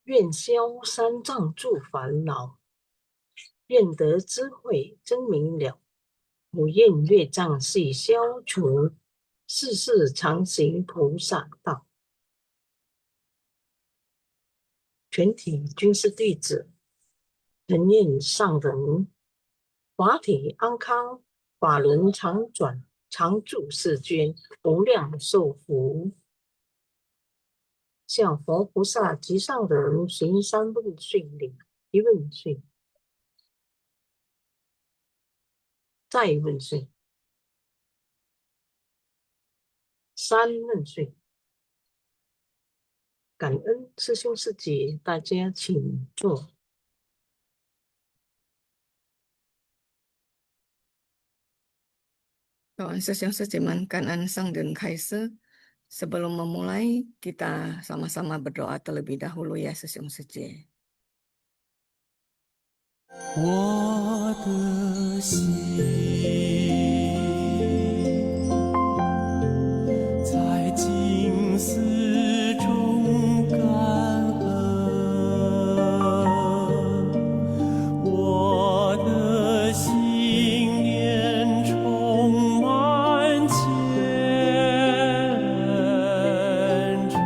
愿消三障诸烦恼，愿得智慧真明了。不愿业障悉消除，世世常行菩萨道。全体均是弟子，承愿上人法体安康，法轮常转，常住世间，无量寿福。向佛菩萨及上人行三问讯礼：一问讯，再问讯，三问讯。感恩师兄师姐，大家请坐。Kawan sesiman kanan sang dan kaisar. Sebelum memulai, kita sama-sama berdoa terlebih dahulu ya sesiung sejeh. 我的心在静思中感恩，我的心念充满虔诚。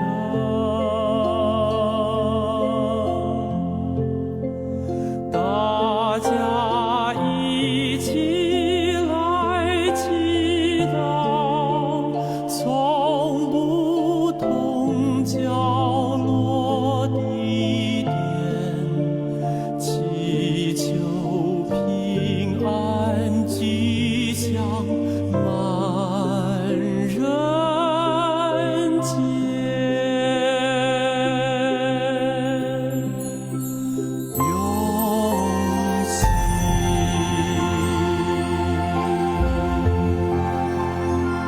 大家一起来祈祷，从不同角落地点，祈求平安吉祥满人间。用心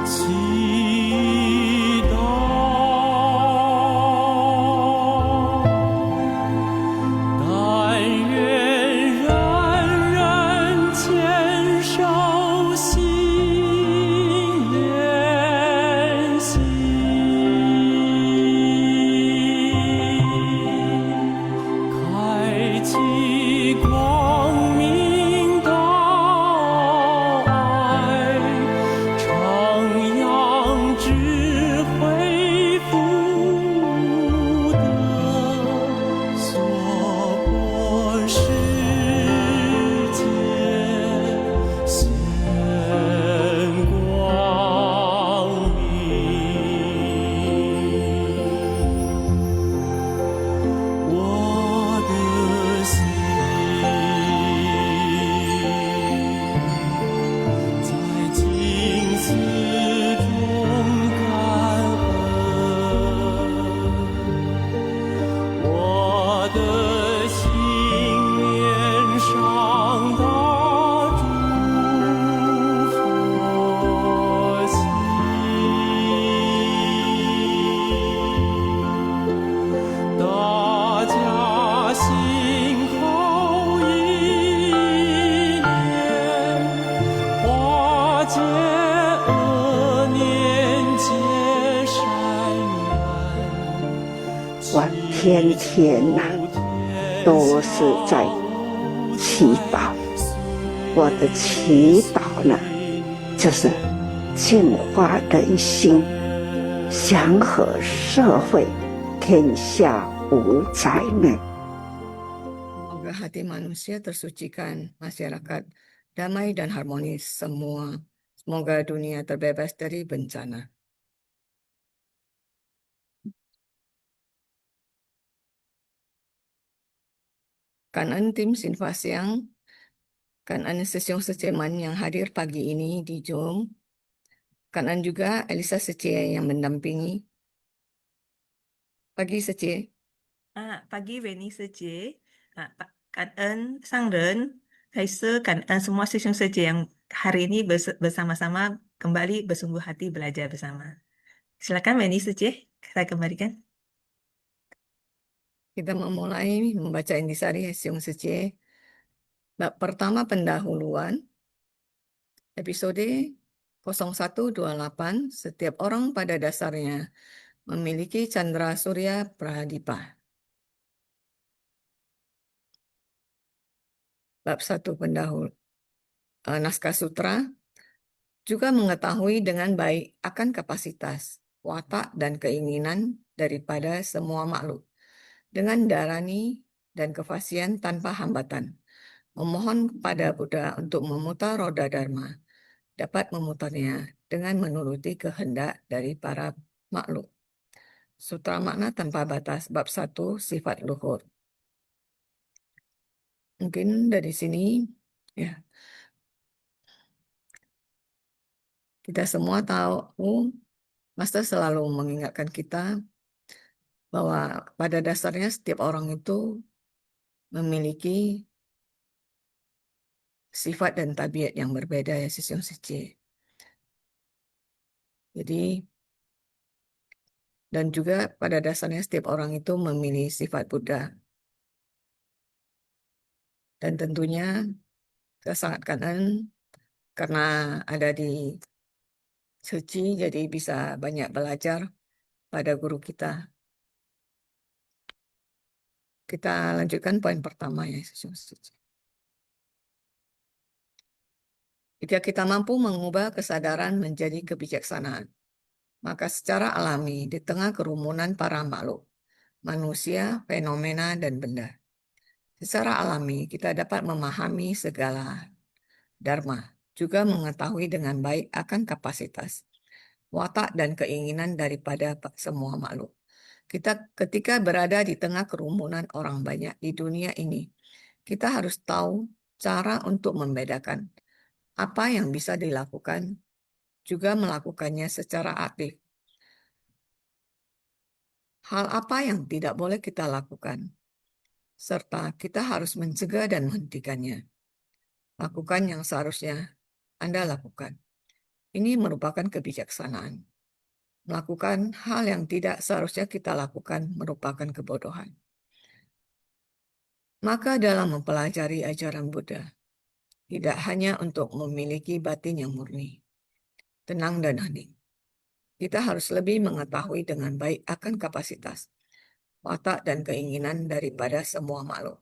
祈祷，但愿人人坚守心连心，开启光明道爱，徜徉智慧福德，娑婆世界现光明。我的心在静思中感恩，我的心念上大诸佛心。大家心口意念，化解恶念，结善缘。我天天呐、都是在祈祷。我的祈祷呢，就是净化人心，祥和社会，天下无灾难。 Semoga hati manusia tersucikan, masyarakat damai dan harmonis semua. Semoga dunia terbebas dari bencana. Kanan tim Sinfasiang, kanan sesiung seceman yang hadir pagi ini di Zoom, kanan juga Elisa Secie yang mendampingi. Pagi Secie. Pagi Weni Seje, Kak En, Sang Ren, Kaisa, Kak En, semua sesiung Seje yang hari ini bersama-sama kembali bersungguh hati belajar bersama. Silakan Weni Seje, saya kembalikan. Kita memulai membaca intisari Sesiung Secie. Bab pertama pendahuluan, episode 0128, setiap orang pada dasarnya memiliki candra surya pradipa. bab 1 pendahulu naskah sutra juga mengetahui dengan baik akan kapasitas, watak, dan keinginan daripada semua makhluk dengan darani dan kefasihan tanpa hambatan. Memohon kepada Buddha untuk memutar roda Dharma, dapat memutarnya dengan menuruti kehendak dari para makhluk. Sutra Makna Tanpa Batas, bab 1, Sifat Luhur. Mungkin dari sini, ya, kita semua tahu, Master selalu mengingatkan kita bahwa pada dasarnya setiap orang itu memiliki sifat dan tabiat yang berbeda ya Sisyong Siche. Jadi, dan juga pada dasarnya setiap orang itu memilih sifat Buddha. Dan tentunya kita sangat kangen karena ada di suci, jadi bisa banyak belajar pada guru kita. Kita lanjutkan poin pertama ya Sisyong Siche. Jika kita mampu mengubah kesadaran menjadi kebijaksanaan, maka secara alami di tengah kerumunan para makhluk, manusia, fenomena, dan benda, secara alami kita dapat memahami segala dharma, juga mengetahui dengan baik akan kapasitas, watak, dan keinginan daripada semua makhluk. Kita ketika berada di tengah kerumunan orang banyak di dunia ini, kita harus tahu cara untuk membedakan apa yang bisa dilakukan, juga melakukannya secara aktif. Hal apa yang tidak boleh kita lakukan, serta kita harus mencegah dan menghentikannya. Lakukan yang seharusnya Anda lakukan. Ini merupakan kebijaksanaan. Melakukan hal yang tidak seharusnya kita lakukan merupakan kebodohan. Maka dalam mempelajari ajaran Buddha, tidak hanya untuk memiliki batin yang murni, tenang dan hening. Kita harus lebih mengetahui dengan baik akan kapasitas, watak, dan keinginan daripada semua makhluk.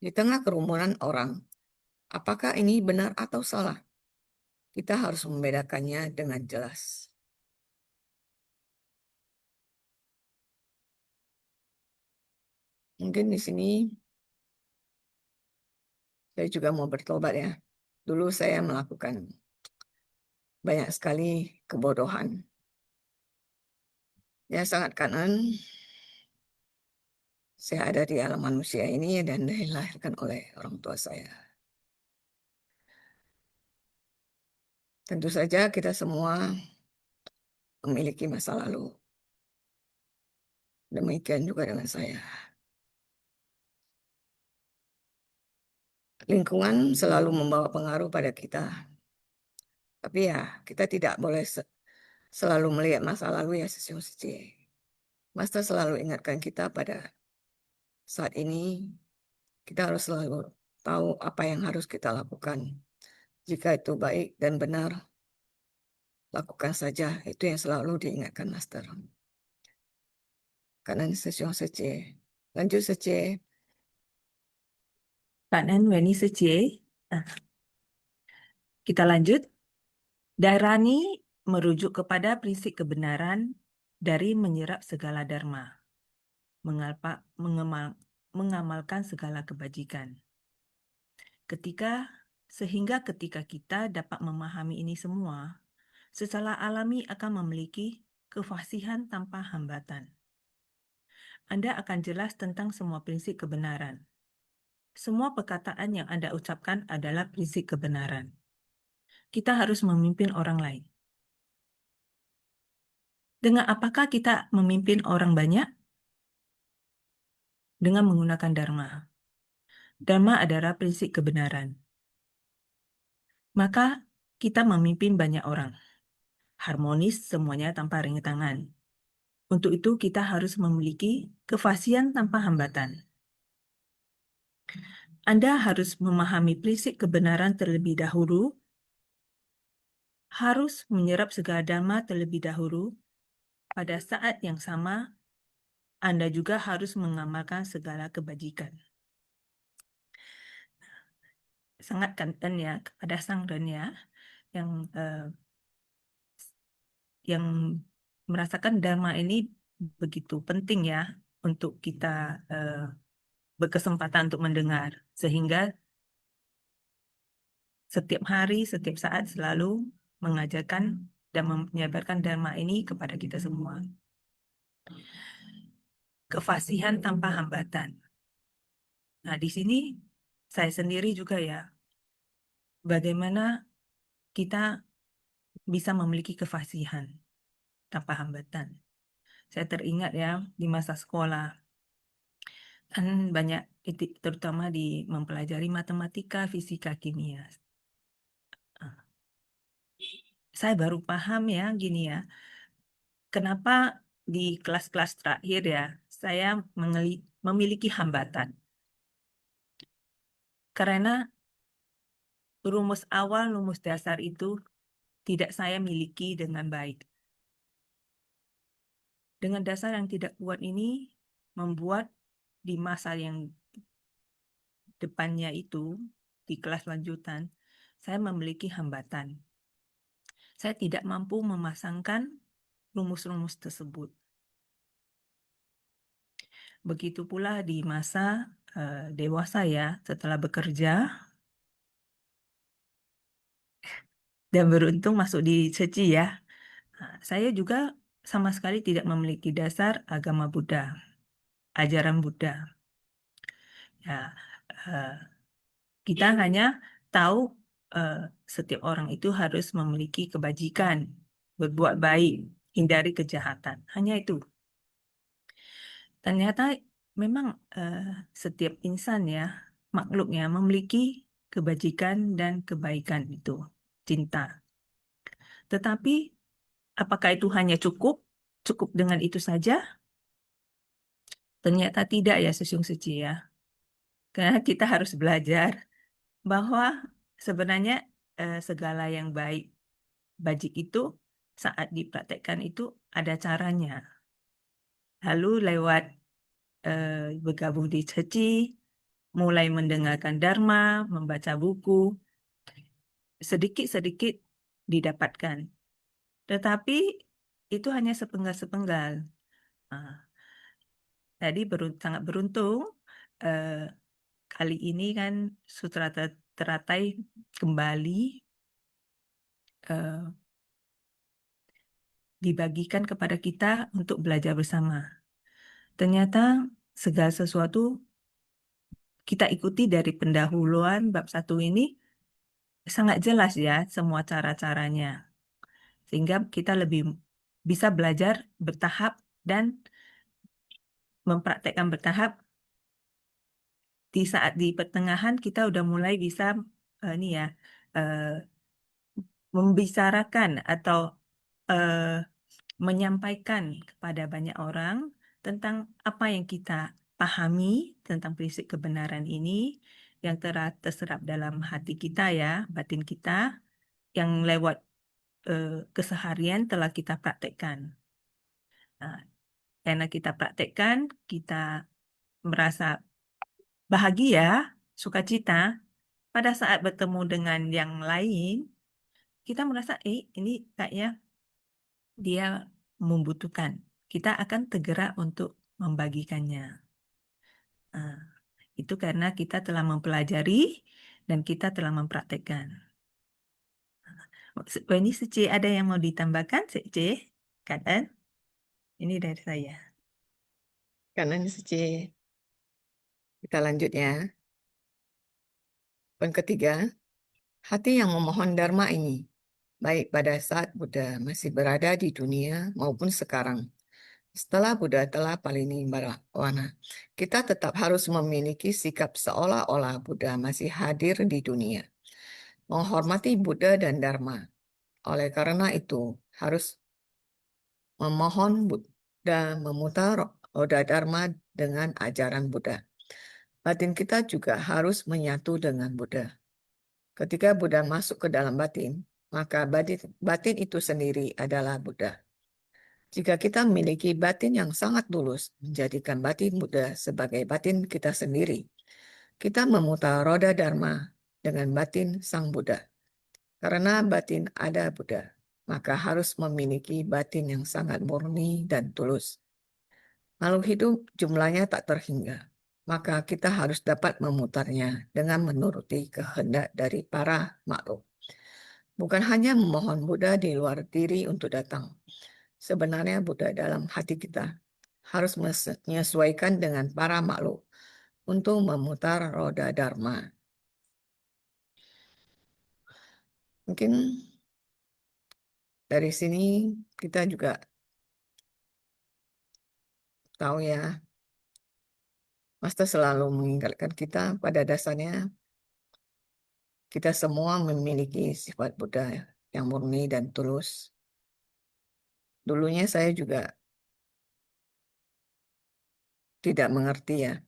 Di tengah kerumunan orang, apakah ini benar atau salah? Kita harus membedakannya dengan jelas. Mungkin di sini saya juga mau bertobat ya. Dulu saya melakukan banyak sekali kebodohan. Ya sangat kangen saya ada di alam manusia ini dan dilahirkan oleh orang tua saya. Tentu saja kita semua memiliki masa lalu. Demikian juga dengan saya. Lingkungan selalu membawa pengaruh pada kita. Tapi ya, kita tidak boleh selalu melihat masa lalu ya Sisyong Siche. Master selalu ingatkan kita pada saat ini, kita harus selalu tahu apa yang harus kita lakukan. Jika itu baik dan benar, lakukan saja. Itu yang selalu diingatkan Master. Kanan Sisyong Siche. Lanjut Siche. Kanan Weni Siche. Kita lanjut. Dharani merujuk kepada prinsip kebenaran dari menyerap segala dharma, mengamalkan segala kebajikan. Sehingga ketika kita dapat memahami ini semua, secara alami akan memiliki kefasihan tanpa hambatan. Anda akan jelas tentang semua prinsip kebenaran. Semua perkataan yang Anda ucapkan adalah prinsip kebenaran. Kita harus memimpin orang lain. Dengan apakah kita memimpin orang banyak? Dengan menggunakan dharma. Dharma adalah prinsip kebenaran. Maka kita memimpin banyak orang. Harmonis semuanya tanpa rintangan. Untuk itu kita harus memiliki kefasihan tanpa hambatan. Anda harus memahami prinsip kebenaran terlebih dahulu, harus menyerap segala dharma terlebih dahulu. Pada saat yang sama, Anda juga harus mengamalkan segala kebajikan. sangat kangen ya kepada Sang Ren ya, yang merasakan Dharma ini begitu penting ya untuk kita berkesempatan untuk mendengar, sehingga setiap hari, setiap saat selalu mengajarkan dan menyebarkan Dharma ini kepada kita semua. Kefasihan tanpa hambatan. Nah, di sini saya sendiri juga ya, bagaimana kita bisa memiliki kefasihan tanpa hambatan. Saya teringat ya, di masa sekolah, kan banyak titik, terutama di mempelajari matematika, fisika, kimia. Saya baru paham ya, gini ya, kenapa di kelas-kelas terakhir ya, saya memiliki hambatan. Karena rumus awal, rumus dasar itu tidak saya miliki dengan baik. Dengan dasar yang tidak kuat ini, membuat di masa yang depannya itu, di kelas lanjutan, saya memiliki hambatan. Saya tidak mampu memasangkan rumus-rumus tersebut. Begitu pula di masa dewasa ya, setelah bekerja, dan beruntung masuk di Seci ya. Saya juga sama sekali tidak memiliki dasar agama Buddha, ajaran Buddha. Ya, kita hanya tahu setiap orang itu harus memiliki kebajikan, berbuat baik, hindari kejahatan. Hanya itu. Ternyata memang setiap insan ya, makhluknya memiliki kebajikan dan kebaikan itu, cinta. Tetapi apakah itu hanya cukup dengan itu saja? Ternyata tidak ya, Sesung Suci ya. Karena kita harus belajar bahwa sebenarnya segala yang baik, bajik itu saat dipraktekkan itu ada caranya. Lalu lewat bergabung di Ceci, mulai mendengarkan Dharma, membaca buku, sedikit-sedikit didapatkan. Tetapi itu hanya sepenggal-sepenggal. Jadi sangat beruntung kali ini kan Sutra Teratai kembali dibagikan kepada kita untuk belajar bersama. Ternyata segala sesuatu kita ikuti dari pendahuluan bab 1 ini sangat jelas ya semua cara-caranya. Sehingga kita lebih bisa belajar bertahap dan mempraktekkan bertahap. Di saat di pertengahan kita udah mulai bisa membicarakan atau menyampaikan kepada banyak orang tentang apa yang kita pahami tentang prinsip kebenaran ini yang terserap dalam hati kita ya, batin kita, yang lewat keseharian telah kita praktekkan. Nah, karena kita praktekkan, kita merasa bahagia, sukacita. Pada saat bertemu dengan yang lain, kita merasa, ini kayaknya dia membutuhkan. Kita akan tergerak untuk membagikannya. Itu karena kita telah mempelajari dan kita telah mempraktekkan. Ini Seci ada yang mau ditambahkan, Seci? Kan? Ini dari saya. Kanan Suci. Kita lanjut ya. Poin ketiga, hati yang memohon Dharma ini, baik pada saat Buddha masih berada di dunia maupun sekarang. Setelah Buddha telah parinibbana, kita tetap harus memiliki sikap seolah-olah Buddha masih hadir di dunia. Menghormati Buddha dan Dharma. Oleh karena itu, harus memohon Buddha memutar roda Dharma dengan ajaran Buddha. Batin kita juga harus menyatu dengan Buddha. Ketika Buddha masuk ke dalam batin, maka batin itu sendiri adalah Buddha. Jika kita memiliki batin yang sangat tulus, menjadikan batin Buddha sebagai batin kita sendiri, kita memutar roda Dharma dengan batin Sang Buddha. Karena batin ada Buddha, maka harus memiliki batin yang sangat murni dan tulus. Makhluk hidup jumlahnya tak terhingga, maka kita harus dapat memutarnya dengan menuruti kehendak dari para makhluk. Bukan hanya memohon Buddha di luar diri untuk datang. Sebenarnya Buddha dalam hati kita harus menyesuaikan dengan para makhluk untuk memutar roda Dharma. Mungkin dari sini kita juga tahu ya, Master selalu mengingatkan kita pada dasarnya kita semua memiliki sifat Buddha yang murni dan tulus. Dulunya saya juga tidak mengerti ya.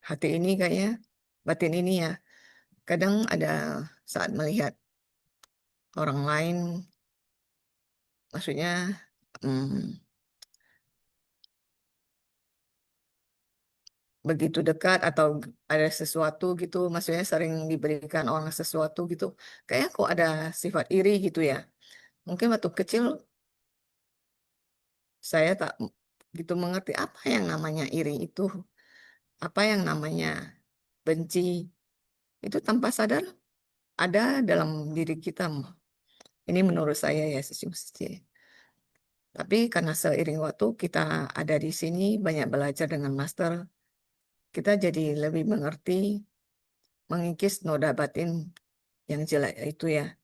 Hati ini kayaknya, batin ini ya. Kadang ada saat melihat orang lain, maksudnya begitu dekat atau ada sesuatu gitu, maksudnya sering diberikan orang sesuatu gitu. Kayaknya kok ada sifat iri gitu ya. Mungkin waktu kecil saya tak gitu mengerti apa yang namanya iri itu, apa yang namanya benci. Itu tanpa sadar ada dalam diri kita. Ini menurut saya ya, Sisi. Tapi karena seiring waktu kita ada di sini, banyak belajar dengan Master, kita jadi lebih mengerti, mengikis noda batin yang jelek itu ya.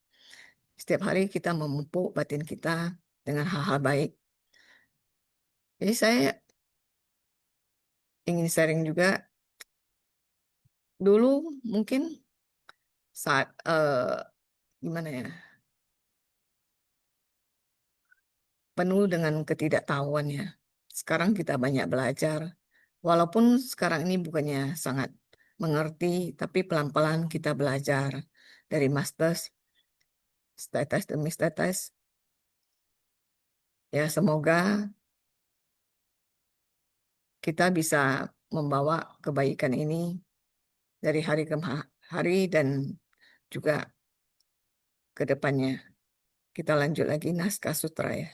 Setiap hari kita memupuk batin kita dengan hal-hal baik. Jadi saya ingin sharing juga, dulu mungkin saat gimana ya, penuh dengan ketidaktahuan ya. Sekarang kita banyak belajar. Walaupun sekarang ini bukannya sangat mengerti, tapi pelan-pelan kita belajar dari Master, tetes demi tetes. Ya, semoga kita bisa membawa kebaikan ini dari hari ke hari dan juga ke depannya. Kita lanjut lagi naskah sutra ya.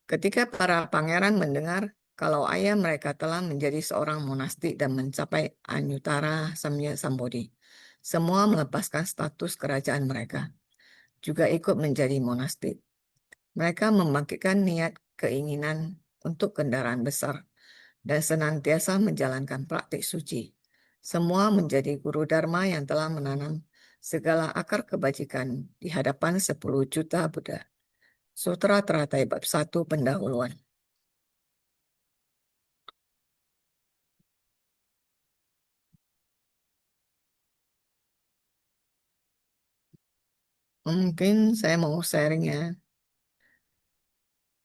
Ketika para pangeran mendengar kalau ayah mereka telah menjadi seorang monastik dan mencapai Anyuttara Samya Sambodhi, semua melepaskan status kerajaan mereka, juga ikut menjadi monastik. Mereka membangkitkan niat keinginan untuk kendaraan besar dan senantiasa menjalankan praktik suci. Semua menjadi guru Dharma yang telah menanam segala akar kebajikan di hadapan 10 juta Buddha. Sutra Teratai Bab 1 Pendahuluan. Mungkin saya mau sharing ya.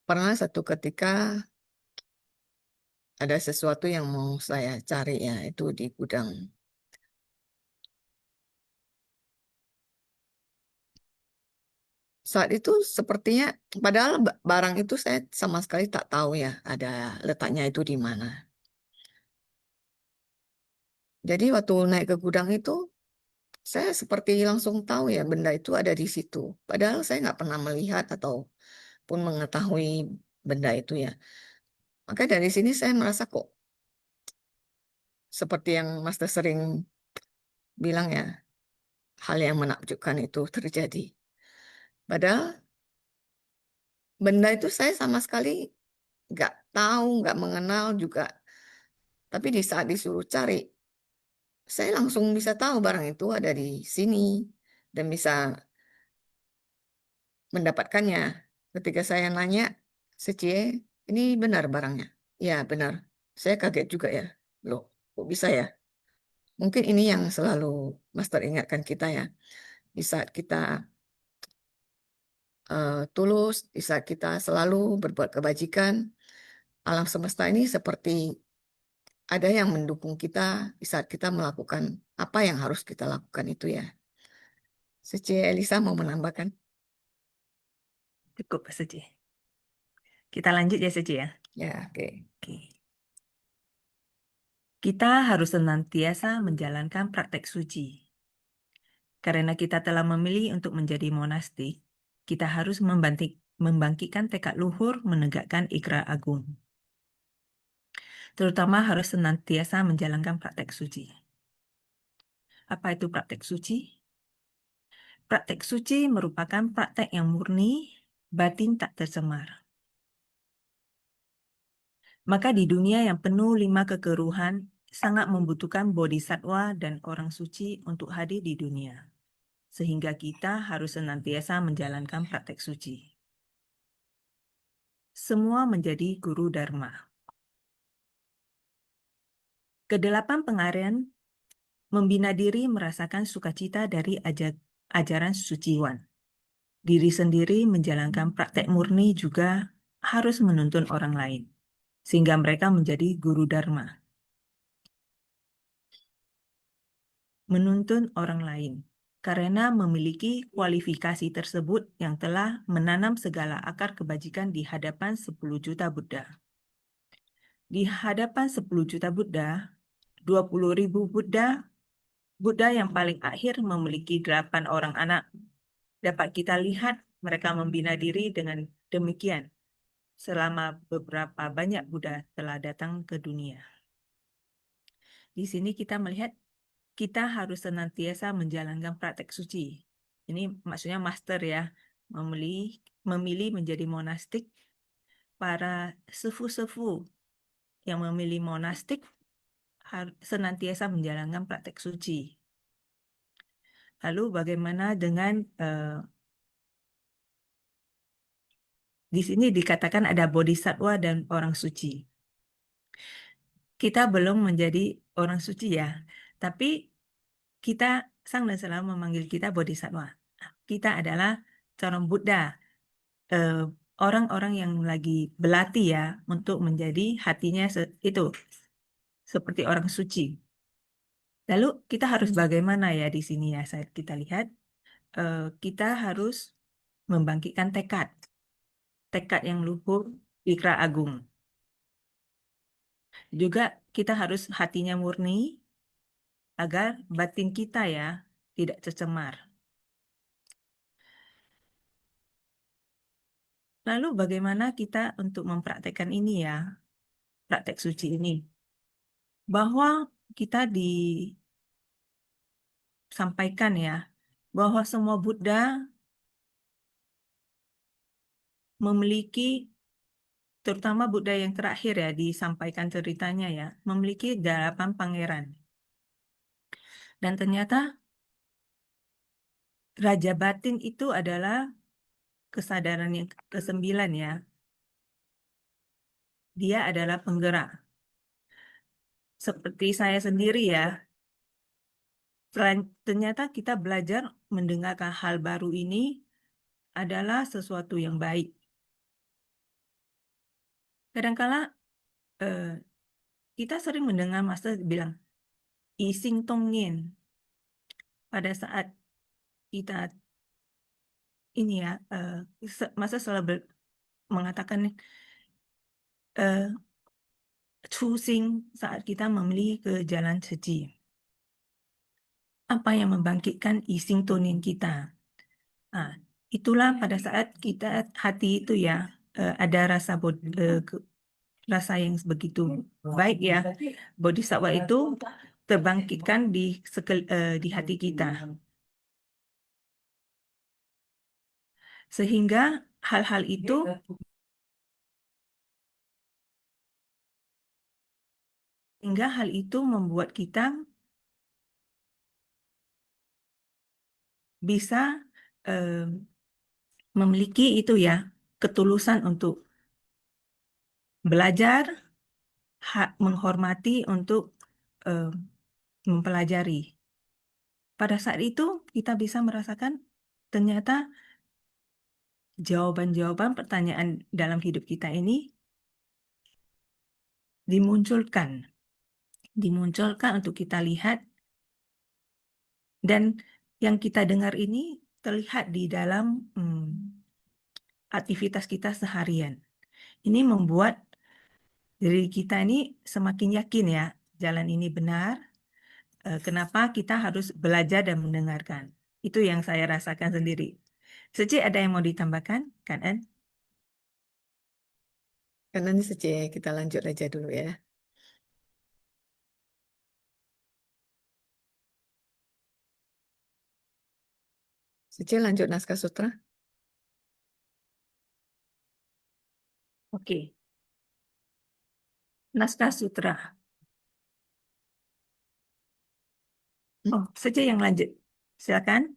Pernah satu ketika ada sesuatu yang mau saya cari ya, itu di gudang. Saat itu sepertinya, padahal barang itu saya sama sekali tak tahu ya, ada letaknya itu di mana. Jadi waktu naik ke gudang itu, saya seperti langsung tahu ya benda itu ada di situ. Padahal saya nggak pernah melihat ataupun mengetahui benda itu ya. Maka dari sini saya merasa kok seperti yang Master sering bilang ya, hal yang menakjubkan itu terjadi. Padahal benda itu saya sama sekali nggak tahu, nggak mengenal juga. Tapi di saat disuruh cari, saya langsung bisa tahu barang itu ada di sini dan bisa mendapatkannya. Ketika saya nanya, Secie, ini benar barangnya? Ya, benar. Saya kaget juga ya. Loh, kok bisa ya? Mungkin ini yang selalu Master ingatkan kita ya. Di saat kita tulus, di saat kita selalu berbuat kebajikan, alam semesta ini seperti ada yang mendukung kita di saat kita melakukan apa yang harus kita lakukan itu ya. Secie Elisa mau menambahkan? Cukup, Pak Suci. Kita lanjut ya, Suci ya. Ya, oke. Oke. Kita harus senantiasa menjalankan praktek suci. Karena kita telah memilih untuk menjadi monastik, kita harus membangkitkan tekad luhur menegakkan ikrar agung. Terutama harus senantiasa menjalankan praktek suci. Apa itu praktek suci? Praktek suci merupakan praktek yang murni, batin tak tercemar. Maka di dunia yang penuh 5 kekeruhan, sangat membutuhkan bodhisatwa dan orang suci untuk hadir di dunia. Sehingga kita harus senantiasa menjalankan praktek suci. Semua menjadi guru dharma. Kedelapan pengarian membina diri merasakan sukacita dari ajaran suciwan. Diri sendiri menjalankan praktek murni juga harus menuntun orang lain, sehingga mereka menjadi guru dharma. Menuntun orang lain, karena memiliki kualifikasi tersebut yang telah menanam segala akar kebajikan di hadapan 10 juta Buddha. Di hadapan 10 juta Buddha, 20.000 Buddha yang paling akhir memiliki 8 orang anak. Dapat kita lihat mereka membina diri dengan demikian selama beberapa banyak Buddha telah datang ke dunia. Di sini kita melihat kita harus senantiasa menjalankan praktek suci. Ini maksudnya master ya, memilih menjadi monastik. Para sefu-sefu yang memilih monastik senantiasa menjalankan praktek suci. Lalu bagaimana dengan di sini dikatakan ada bodhisatwa dan orang suci. Kita belum menjadi orang suci ya, tapi kita Sang dan selalu memanggil kita bodhisatwa. Kita adalah calon Buddha, orang-orang yang lagi berlatih ya untuk menjadi hatinya itu seperti orang suci. Lalu kita harus bagaimana ya di sini ya? Kita lihat kita harus membangkitkan tekad yang luhur, ikrar agung. Juga kita harus hatinya murni agar batin kita ya tidak tercemar. Lalu bagaimana kita untuk mempraktekkan ini ya, praktek suci ini? Bahwa kita disampaikan ya, bahwa semua Buddha memiliki, terutama Buddha yang terakhir ya, disampaikan ceritanya ya, memiliki 8 pangeran. Dan ternyata Raja Batin itu adalah kesadaran yang ke-9 ya. Dia adalah penggerak. Seperti saya sendiri ya, ternyata kita belajar mendengarkan hal baru ini adalah sesuatu yang baik. Kadangkala kita sering mendengar master bilang, Ising Tong Nien. Pada saat kita ini ya, masa selalu mengatakan choosing saat kita memilih ke jalan suci. Apa yang membangkitkan ising tonin kita? Itulah pada saat kita hati itu ya ada rasa yang begitu baik ya. Bodhisattva itu terbangkitkan di hati kita. Sehingga hal-hal itu membuat kita bisa memiliki itu ya, ketulusan untuk belajar, menghormati untuk mempelajari. Pada saat itu kita bisa merasakan ternyata jawaban-jawaban pertanyaan dalam hidup kita ini dimunculkan untuk kita lihat, dan yang kita dengar ini terlihat di dalam aktivitas kita seharian. Ini membuat diri kita ini semakin yakin ya, jalan ini benar, kenapa kita harus belajar dan mendengarkan. Itu yang saya rasakan sendiri. Seci, ada yang mau ditambahkan, Kan En? Karena ini saja kita lanjut aja dulu ya. Seci lanjut naskah sutra. Oke. Naskah Sutra. Oh, Seci yang lanjut. Silakan.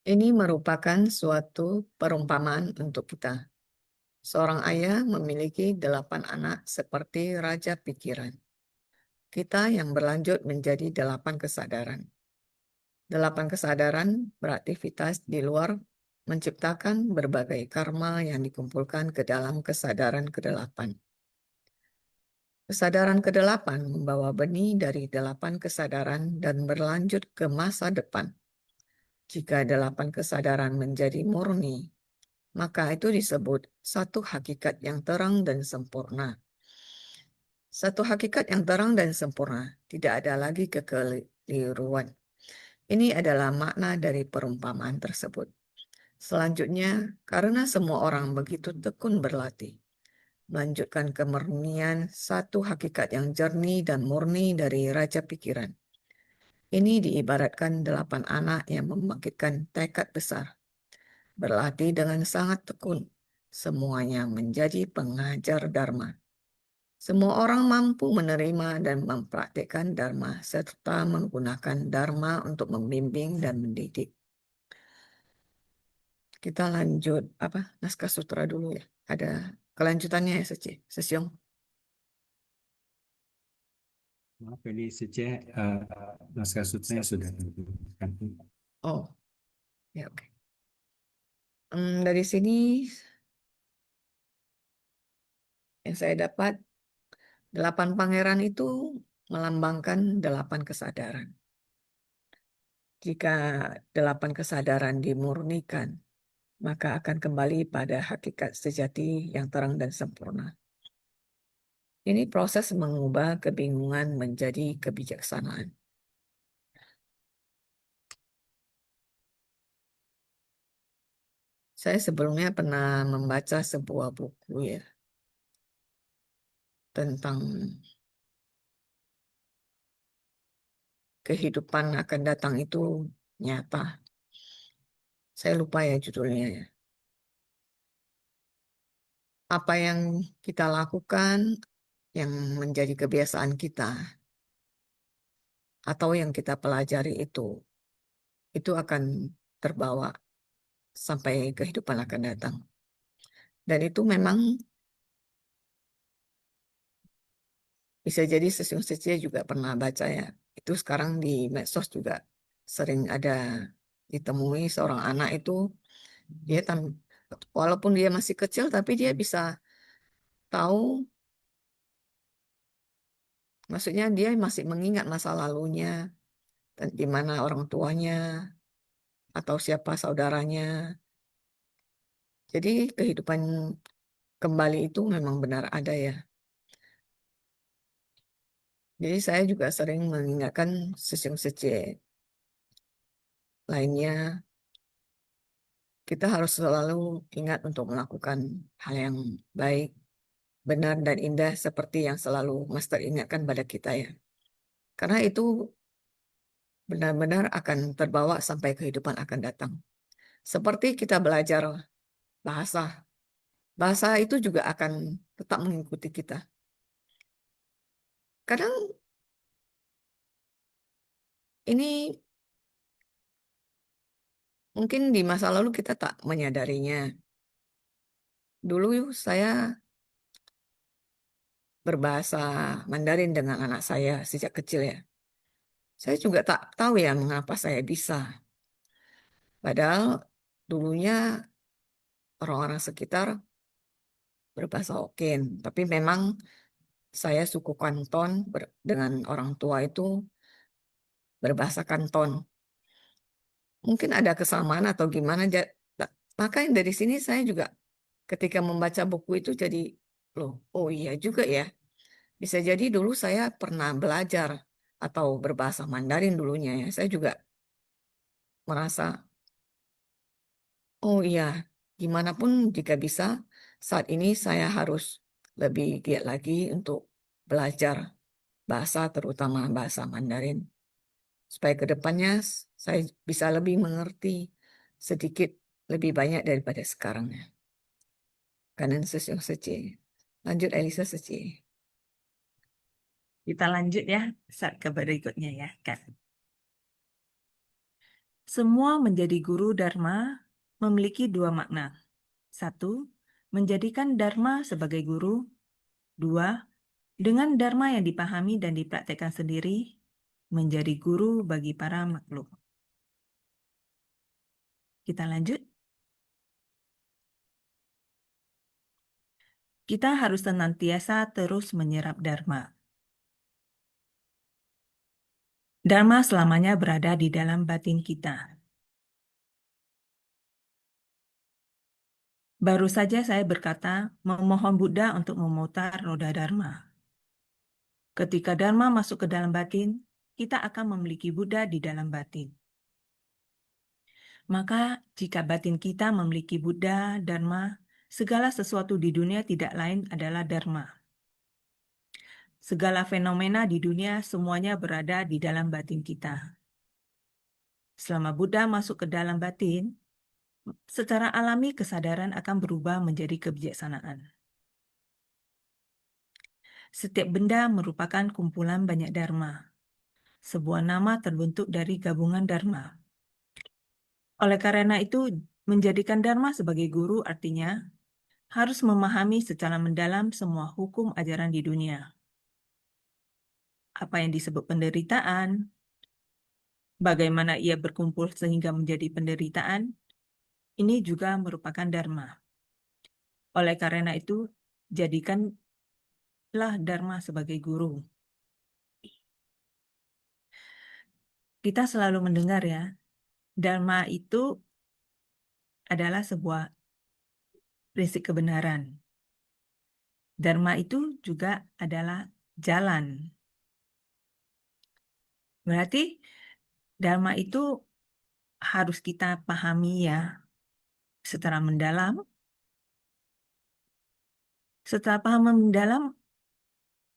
Ini merupakan suatu perumpamaan untuk kita. Seorang ayah memiliki 8 anak seperti raja pikiran. Kita yang berlanjut menjadi 8 kesadaran. 8 kesadaran beraktivitas di luar menciptakan berbagai karma yang dikumpulkan ke dalam kesadaran ke-8. Kesadaran ke-8 membawa benih dari 8 kesadaran dan berlanjut ke masa depan. Jika 8 kesadaran menjadi murni, maka itu disebut satu hakikat yang terang dan sempurna. Satu hakikat yang terang dan sempurna, tidak ada lagi kekeliruan. Ini adalah makna dari perumpamaan tersebut. Selanjutnya, karena semua orang begitu tekun berlatih, melanjutkan kemurnian satu hakikat yang jernih dan murni dari raja pikiran. Ini diibaratkan 8 anak yang membangkitkan tekad besar. Berlatih dengan sangat tekun, semuanya menjadi pengajar Dharma. Semua orang mampu menerima dan mempraktikkan Dharma serta menggunakan Dharma untuk membimbing dan mendidik. Kita lanjut naskah sutra dulu ya. Ada kelanjutannya ya Sesiong. Maaf ini Sece, naskah sutranya sudah diberikan. Oh, ya oke. Dari sini yang saya dapat 8 pangeran itu melambangkan 8 kesadaran. Jika 8 kesadaran dimurnikan, maka akan kembali pada hakikat sejati yang terang dan sempurna. Ini proses mengubah kebingungan menjadi kebijaksanaan. Saya sebelumnya pernah membaca sebuah buku ya tentang kehidupan akan datang itu nyata. Saya lupa ya judulnya ya. Apa yang kita lakukan yang menjadi kebiasaan kita atau yang kita pelajari itu akan terbawa sampai kehidupan akan datang. Dan itu memang bisa jadi Sesiong Secia juga pernah baca ya. Itu sekarang di medsos juga sering ada ditemui seorang anak itu, dia walaupun dia masih kecil tapi dia bisa tahu, maksudnya dia masih mengingat masa lalunya, dan di mana orang tuanya atau siapa saudaranya. Jadi kehidupan kembali itu memang benar ada ya. Jadi saya juga sering mengingatkan Sesiong Secia lainnya, kita harus selalu ingat untuk melakukan hal yang baik, benar dan indah seperti yang selalu Master ingatkan pada kita ya. Karena itu benar-benar akan terbawa sampai kehidupan akan datang. Seperti kita belajar bahasa. Bahasa itu juga akan tetap mengikuti kita. Kadang ini mungkin di masa lalu kita tak menyadarinya. Dulu saya berbahasa Mandarin dengan anak saya sejak kecil ya. Saya juga tak tahu ya mengapa saya bisa. Padahal dulunya orang-orang sekitar berbahasa Hokkien. Tapi memang saya suku Kanton dengan orang tua itu berbahasa Kanton. Mungkin ada kesamaan atau gimana. Makanya dari sini saya juga ketika membaca buku itu jadi, loh, oh iya juga ya. Bisa jadi dulu saya pernah belajar atau berbahasa Mandarin dulunya ya. Saya juga merasa, oh iya, gimana pun jika bisa, saat ini saya harus lebih giat lagi untuk belajar bahasa, terutama bahasa Mandarin. Supaya ke depannya saya bisa lebih mengerti sedikit lebih banyak daripada sekarang. Kanan sesiong seci. Lanjut Elisa seci. Kita lanjut ya saat ke berikutnya ya kan. Semua menjadi guru Dharma memiliki dua makna. Satu, menjadikan Dharma sebagai guru. Dua, dengan Dharma yang dipahami dan dipraktekkan sendiri, menjadi guru bagi para makhluk. Kita lanjut. Kita harus senantiasa terus menyerap Dharma. Dharma selamanya berada di dalam batin kita. Baru saja saya berkata, memohon Buddha untuk memutar roda Dharma. Ketika Dharma masuk ke dalam batin, kita akan memiliki Buddha di dalam batin. Maka, jika batin kita memiliki Buddha, Dharma, segala sesuatu di dunia tidak lain adalah Dharma. Segala fenomena di dunia semuanya berada di dalam batin kita. Selama Buddha masuk ke dalam batin, secara alami kesadaran akan berubah menjadi kebijaksanaan. Setiap benda merupakan kumpulan banyak dharma. Sebuah nama terbentuk dari gabungan dharma. Oleh karena itu, menjadikan dharma sebagai guru artinya harus memahami secara mendalam semua hukum ajaran di dunia. Apa yang disebut penderitaan, bagaimana ia berkumpul sehingga menjadi penderitaan, ini juga merupakan dharma. Oleh karena itu, jadikanlah dharma sebagai guru. Kita selalu mendengar ya, dharma itu adalah sebuah prinsip kebenaran. Dharma itu juga adalah jalan. Berarti dharma itu harus kita pahami ya secara mendalam. Setelah paham mendalam,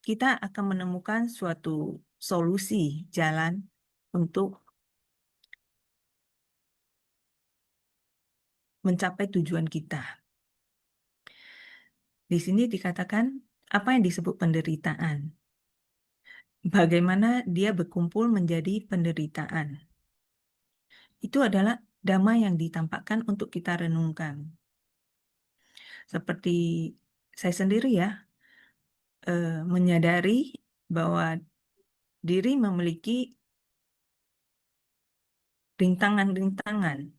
kita akan menemukan suatu solusi jalan untuk mencapai tujuan kita. Di sini dikatakan apa yang disebut penderitaan. Bagaimana dia berkumpul menjadi penderitaan. Itu adalah dhamma yang ditampakkan untuk kita renungkan. Seperti saya sendiri ya, menyadari bahwa diri memiliki rintangan-rintangan.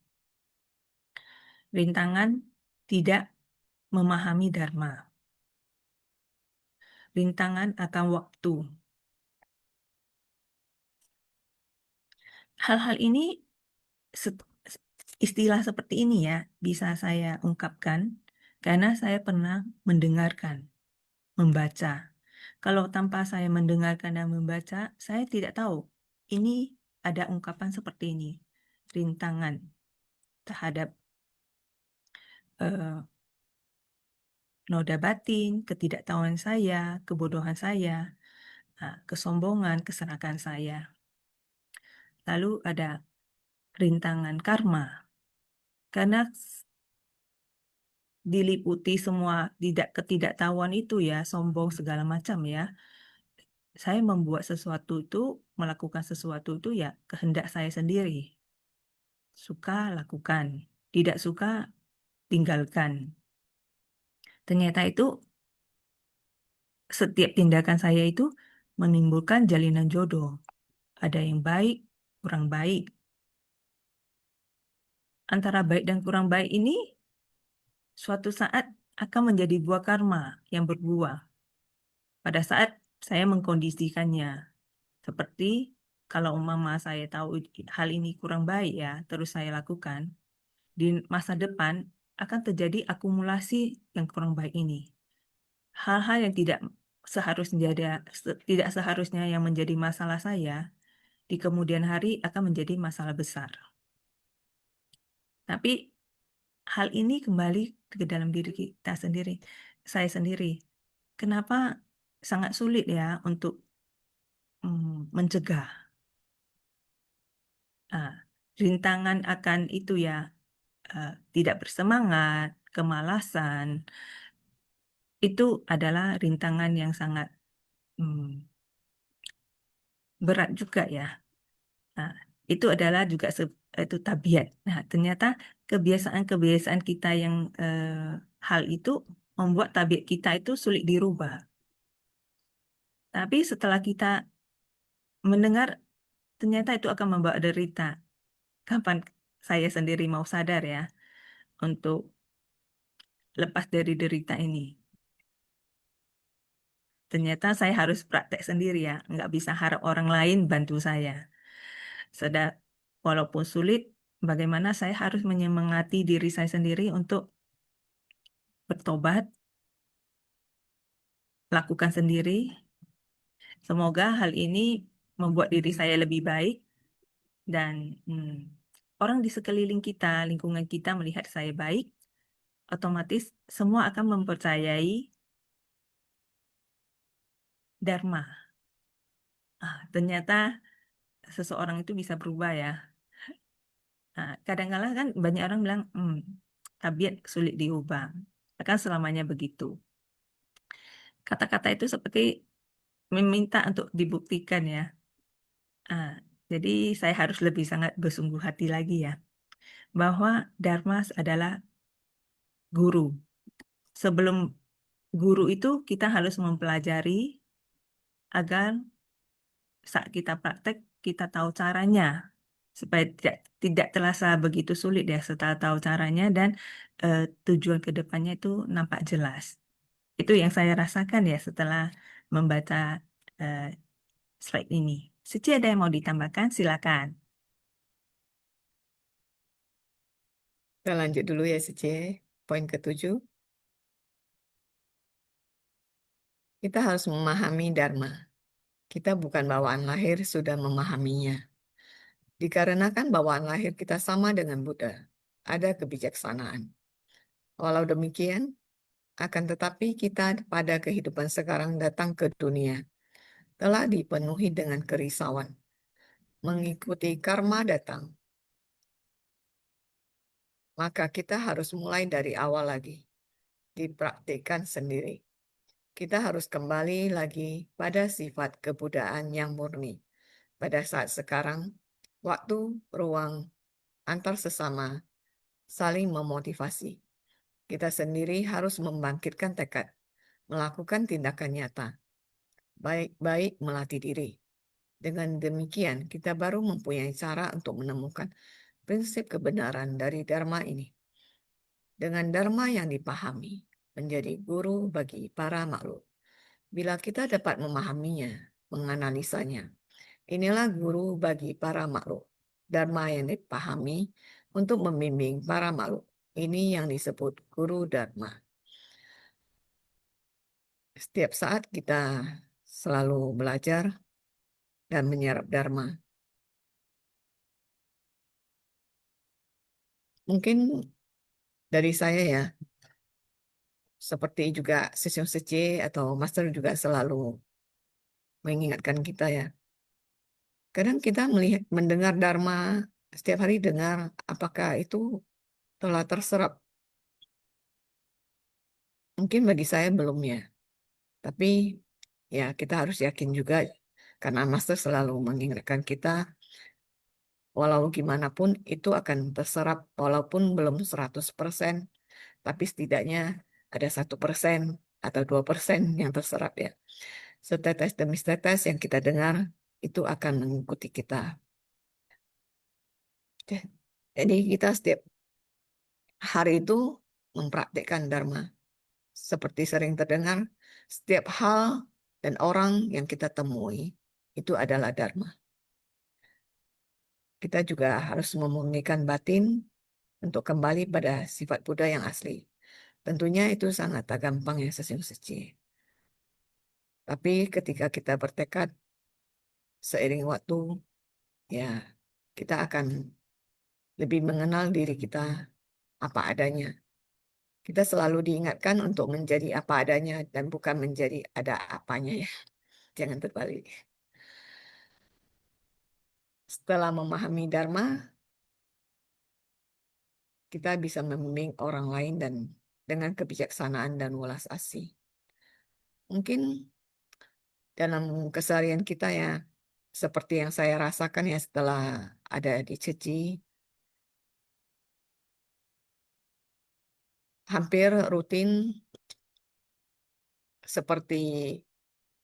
Rintangan tidak memahami dharma. Rintangan akan waktu. Hal-hal ini, istilah seperti ini ya, bisa saya ungkapkan karena saya pernah mendengarkan, membaca. Kalau tanpa saya mendengarkan dan membaca, saya tidak tahu ini ada ungkapan seperti ini. Rintangan terhadap noda batin, ketidaktahuan saya, kebodohan saya, kesombongan, keserakahan saya. Lalu ada rintangan karma. Karena diliputi semua ketidaktahuan itu ya, sombong segala macam ya. Saya membuat sesuatu itu, melakukan sesuatu itu ya kehendak saya sendiri. Suka lakukan, tidak suka tinggalkan. Ternyata itu setiap tindakan saya itu menimbulkan jalinan jodoh. Ada yang baik, kurang baik. Antara baik dan kurang baik ini suatu saat akan menjadi buah karma yang berbuah. Pada saat saya mengkondisikannya. Seperti kalau umpama saya tahu hal ini kurang baik ya, terus saya lakukan, di masa depan akan terjadi akumulasi yang kurang baik ini. Hal-hal yang tidak tidak seharusnya yang menjadi masalah saya di kemudian hari akan menjadi masalah besar. Tapi hal ini kembali ke dalam diri kita sendiri, saya sendiri. Kenapa sangat sulit ya untuk mencegah rintangan akan itu ya, tidak bersemangat, kemalasan, itu adalah rintangan yang sangat berat juga ya. Nah, itu adalah juga itu tabiat. Nah, ternyata kebiasaan-kebiasaan kita yang hal itu membuat tabiat kita itu sulit dirubah. Tapi setelah kita mendengar, ternyata itu akan membawa derita. Kapan saya sendiri mau sadar ya untuk lepas dari derita ini? Ternyata saya harus praktek sendiri ya, nggak bisa harap orang lain bantu saya. Walaupun sulit, bagaimana saya harus menyemangati diri saya sendiri untuk bertobat, lakukan sendiri. Semoga hal ini membuat diri saya lebih baik dan orang di sekeliling kita, lingkungan kita melihat saya baik, otomatis semua akan mempercayai Dharma. Ternyata seseorang itu bisa berubah ya. Kadang-kadang kan banyak orang bilang, tabiat sulit diubah. Akan selamanya begitu. Kata-kata itu seperti meminta untuk dibuktikan ya. Jadi saya harus lebih sangat bersungguh hati lagi ya. Bahwa Dharma adalah guru. Sebelum guru itu kita harus mempelajari agar saat kita praktek kita tahu caranya. Supaya tidak terasa begitu sulit ya setelah tahu caranya dan tujuan ke depannya itu nampak jelas. Itu yang saya rasakan ya setelah membaca slide ini. Suci ada yang mau ditambahkan? Silakan. Kita lanjut dulu ya, Suci. Poin ke-7. Kita harus memahami Dharma. Kita bukan bawaan lahir sudah memahaminya. Dikarenakan bawaan lahir kita sama dengan Buddha, ada kebijaksanaan. Walau demikian, akan tetapi kita pada kehidupan sekarang datang ke dunia telah dipenuhi dengan kerisauan, mengikuti karma datang. Maka kita harus mulai dari awal lagi, dipraktikkan sendiri. Kita harus kembali lagi pada sifat kebudayaan yang murni. Pada saat sekarang, waktu, ruang, antar sesama, saling memotivasi. Kita sendiri harus membangkitkan tekad, melakukan tindakan nyata, baik-baik melatih diri. Dengan demikian, kita baru mempunyai cara untuk menemukan prinsip kebenaran dari Dharma ini. Dengan Dharma yang dipahami, menjadi guru bagi para makhluk. Bila kita dapat memahaminya, menganalisanya, inilah guru bagi para makhluk. Dharma yang dipahami untuk membimbing para makhluk. Ini yang disebut guru Dharma. Setiap saat kita selalu belajar dan menyerap Dharma. Mungkin dari saya ya, seperti juga Session Sece atau Master juga selalu mengingatkan kita ya. Kadang kita mendengar Dharma, setiap hari dengar, apakah itu telah terserap? Mungkin bagi saya belum ya. Tapi ya kita harus yakin juga, karena Master selalu mengingatkan kita, walau gimana pun itu akan terserap, walaupun belum 100%, tapi setidaknya ada 1% atau 2% yang terserap ya. Setetes demi setetes yang kita dengar, itu akan mengikuti kita. Jadi kita setiap hari itu mempraktikkan Dharma. Seperti sering terdengar, setiap hal dan orang yang kita temui itu adalah Dharma. Kita juga harus memurnikan batin untuk kembali pada sifat Buddha yang asli. Tentunya itu sangat tak gampang ya, Session Sece. Tapi ketika kita bertekad seiring waktu, ya kita akan lebih mengenal diri kita apa adanya. Kita selalu diingatkan untuk menjadi apa adanya dan bukan menjadi ada apanya ya. Jangan terbalik. Setelah memahami Dharma, kita bisa membimbing orang lain dan dengan kebijaksanaan dan welas asih. Mungkin dalam keseharian kita ya, seperti yang saya rasakan ya setelah ada di Ceci, hampir rutin seperti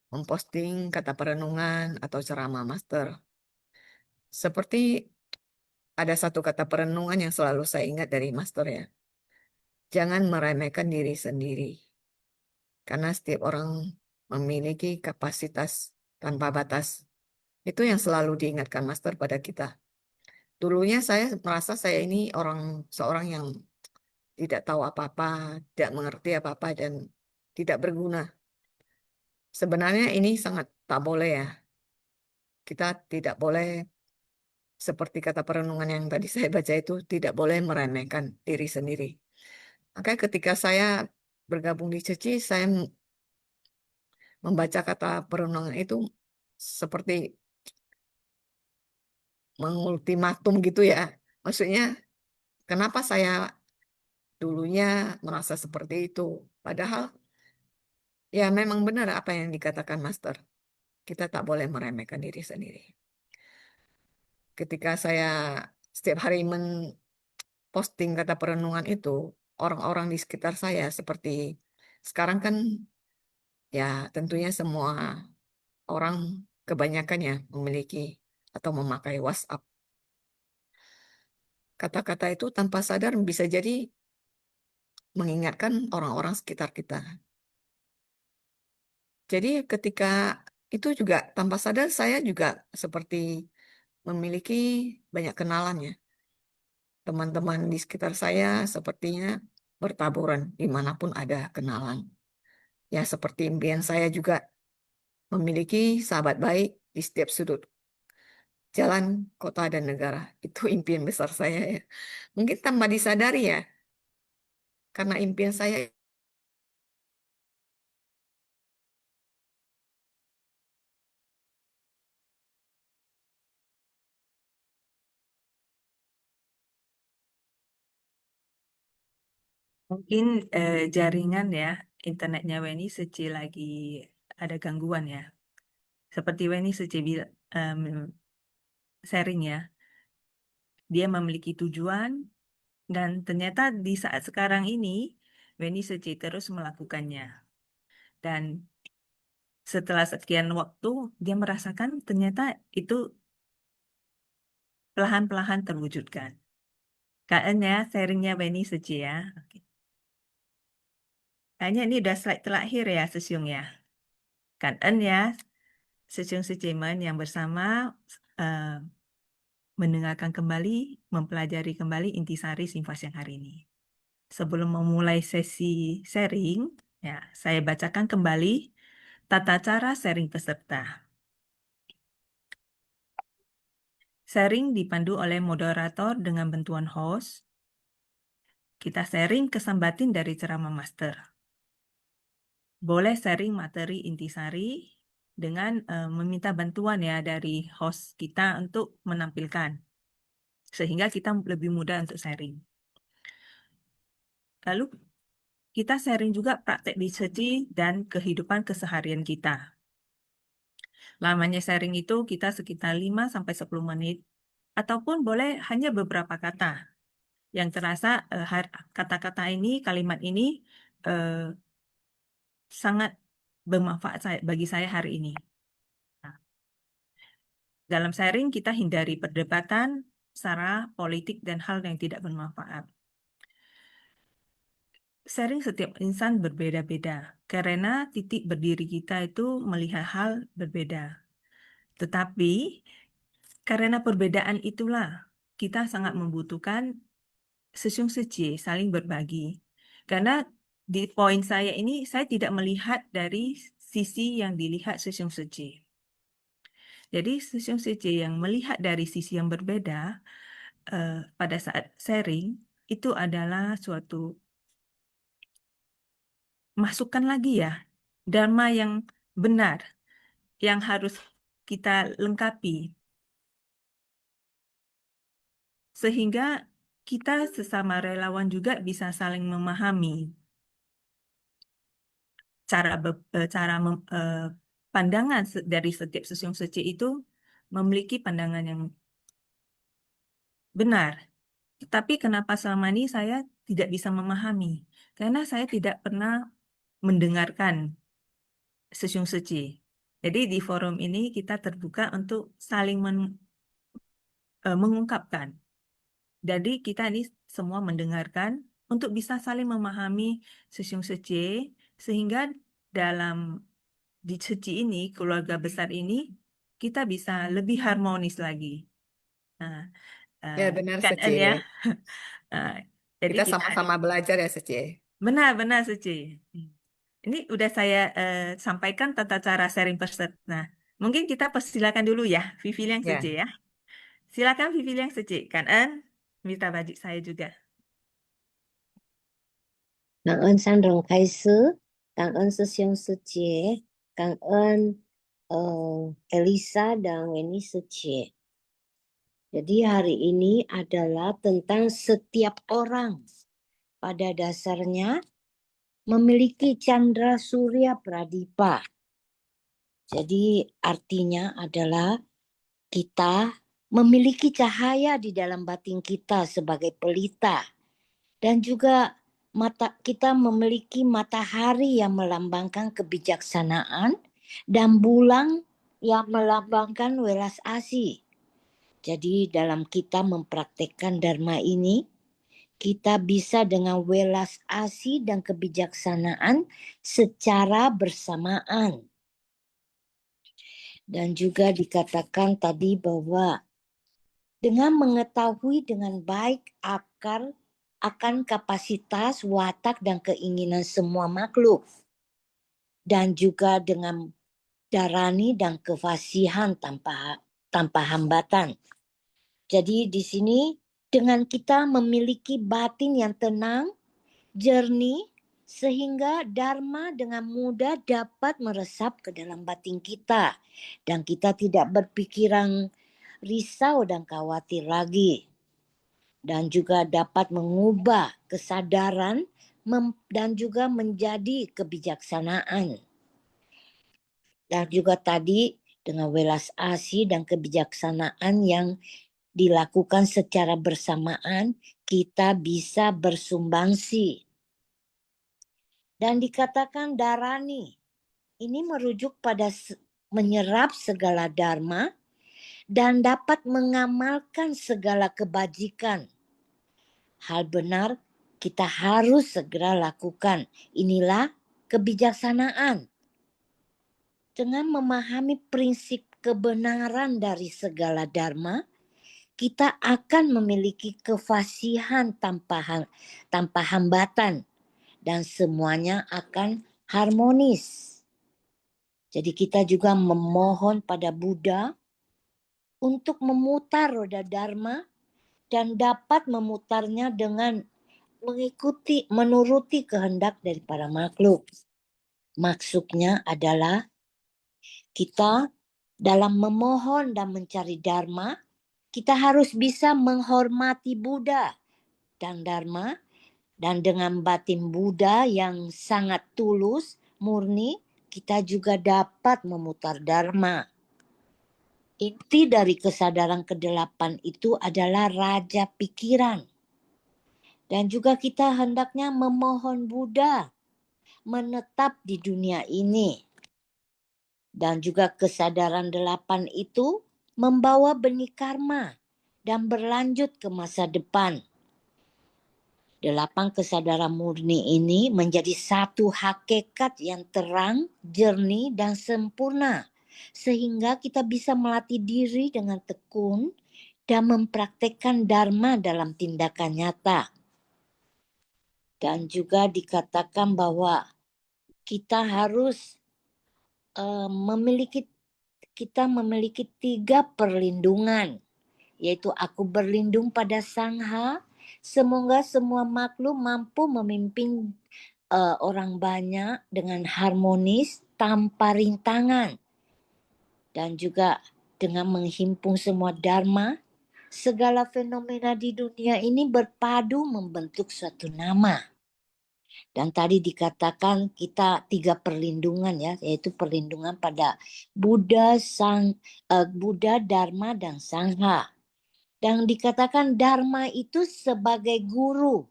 memposting kata perenungan atau ceramah master. Seperti ada satu kata perenungan yang selalu saya ingat dari master ya. Jangan meremehkan diri sendiri. Karena setiap orang memiliki kapasitas tanpa batas. Itu yang selalu diingatkan master pada kita. Dulunya saya merasa saya ini seorang yang tidak tahu apa-apa, tidak mengerti apa-apa, dan tidak berguna. Sebenarnya ini sangat tak boleh ya. Kita tidak boleh, seperti kata perenungan yang tadi saya baca itu, tidak boleh meremehkan diri sendiri. Makanya ketika saya bergabung di Ceci, saya membaca kata perenungan itu seperti mengultimatum gitu ya. Maksudnya, kenapa saya dulunya merasa seperti itu? Padahal ya memang benar apa yang dikatakan Master. Kita tak boleh meremehkan diri sendiri. Ketika saya setiap hari posting kata perenungan itu, orang-orang di sekitar saya seperti sekarang kan ya tentunya semua orang kebanyakan ya memiliki atau memakai WhatsApp. Kata-kata itu tanpa sadar bisa jadi mengingatkan orang-orang sekitar kita. Jadi ketika itu juga tanpa sadar saya juga seperti memiliki banyak kenalan ya. Teman-teman di sekitar saya sepertinya bertaburan dimanapun ada kenalan. Ya seperti impian saya juga memiliki sahabat baik di setiap sudut jalan, kota, dan negara. Itu impian besar saya ya. Mungkin tanpa disadari ya, karena impian saya Mungkin jaringan ya, internetnya Weni Seci lagi ada gangguan ya. Seperti Weni Seci sharing ya, dia memiliki tujuan dan ternyata di saat sekarang ini Weni Seci terus melakukannya. Dan setelah sekian waktu dia merasakan ternyata itu perlahan-perlahan terwujudkan. Kayaknya sharingnya Weni Seci ya. Oke. Kayaknya ini udah slide terakhir ya Sesiung ya. Kan ya Sesiung Sejemen yang bersama mendengarkan kembali, mempelajari kembali intisari Simfas yang hari ini. Sebelum memulai sesi sharing, ya saya bacakan kembali tata cara sharing peserta. Sharing dipandu oleh moderator dengan bantuan host. Kita sharing kesambatin dari ceramah master. Boleh sharing materi intisari dengan meminta bantuan ya dari host kita untuk menampilkan. Sehingga kita lebih mudah untuk sharing. Lalu kita sharing juga praktek research dan kehidupan keseharian kita. Lamanya sharing itu kita sekitar 5-10 menit. Ataupun boleh hanya beberapa kata. Yang terasa kata-kata ini, kalimat ini sangat bermanfaat bagi saya hari ini. Nah, dalam sharing kita hindari perdebatan, sara, politik, dan hal yang tidak bermanfaat. Sharing setiap insan berbeda-beda, karena titik berdiri kita itu melihat hal berbeda. Tetapi, karena perbedaan itulah kita sangat membutuhkan Sesiung Seci, saling berbagi. Karena di poin saya ini, saya tidak melihat dari sisi yang dilihat Sesung Sece. Jadi Sesung Sece yang melihat dari sisi yang berbeda pada saat sharing itu adalah suatu masukan lagi ya, dharma yang benar yang harus kita lengkapi sehingga kita sesama relawan juga bisa saling memahami pandangan dari setiap Sesung Sece itu memiliki pandangan yang benar. Tapi kenapa selama ini saya tidak bisa memahami? Karena saya tidak pernah mendengarkan Sesung Sece. Jadi di forum ini kita terbuka untuk saling mengungkapkan. Jadi kita ini semua mendengarkan untuk bisa saling memahami Sesung Sece sehingga dalam di Seci ini, keluarga besar ini, kita bisa lebih harmonis lagi. Nah, Ya benar kan Sece. ya. Jadi Kita sama-sama belajar ya Sece. benar Seci. Ini udah saya sampaikan tata cara sharing peserta. Nah, mungkin kita persilakan dulu ya, Vivi Liang Ya. Sece ya. Silakan Vivi Liang Sece. Kan minta baju saya juga. 感恩三种开始，感恩师兄师姐，感恩Elisa dan Weni 师姐。Jadi hari ini adalah tentang setiap orang pada dasarnya memiliki candra surya pradipa. Jadi artinya adalah kita memiliki cahaya di dalam batin kita sebagai pelita dan juga kita memiliki matahari yang melambangkan kebijaksanaan dan bulan yang melambangkan welas asih. Jadi dalam kita mempraktekkan dharma ini, kita bisa dengan welas asih dan kebijaksanaan secara bersamaan. Dan juga dikatakan tadi bahwa dengan mengetahui dengan baik akan kapasitas, watak, dan keinginan semua makhluk. Dan juga dengan darani dan kefasihan tanpa hambatan. Jadi di sini dengan kita memiliki batin yang tenang, jernih, sehingga dharma dengan mudah dapat meresap ke dalam batin kita. Dan kita tidak berpikiran risau dan khawatir lagi. Dan juga dapat mengubah kesadaran dan juga menjadi kebijaksanaan. Dan juga tadi dengan welas asih dan kebijaksanaan yang dilakukan secara bersamaan, kita bisa bersumbangsi. Dan dikatakan darani, ini merujuk pada menyerap segala dharma dan dapat mengamalkan segala kebajikan. Hal benar kita harus segera lakukan. Inilah kebijaksanaan. Dengan memahami prinsip kebenaran dari segala dharma, kita akan memiliki kefasihan tanpa hambatan dan semuanya akan harmonis. Jadi kita juga memohon pada Buddha untuk memutar roda dharma dan dapat memutarnya dengan menuruti kehendak dari para makhluk. Maksudnya adalah kita dalam memohon dan mencari dharma, kita harus bisa menghormati Buddha dan dharma, dan dengan batin Buddha yang sangat tulus, murni, kita juga dapat memutar dharma. Inti dari kesadaran kedelapan itu adalah raja pikiran. Dan juga kita hendaknya memohon Buddha menetap di dunia ini. Dan juga kesadaran delapan itu membawa benih karma dan berlanjut ke masa depan. 8 kesadaran murni ini menjadi satu hakikat yang terang, jernih, dan sempurna. Sehingga kita bisa melatih diri dengan tekun dan mempraktekkan dharma dalam tindakan nyata. Dan juga dikatakan bahwa kita harus kita memiliki 3 perlindungan, yaitu aku berlindung pada Sangha. Semoga semua makhluk mampu memimpin orang banyak dengan harmonis tanpa rintangan, dan juga dengan menghimpun semua dharma. Segala fenomena di dunia ini berpadu membentuk suatu nama. Dan tadi dikatakan kita 3 perlindungan ya, yaitu perlindungan pada Buddha, Buddha, Dharma, dan Sangha. Dan dikatakan Dharma itu sebagai guru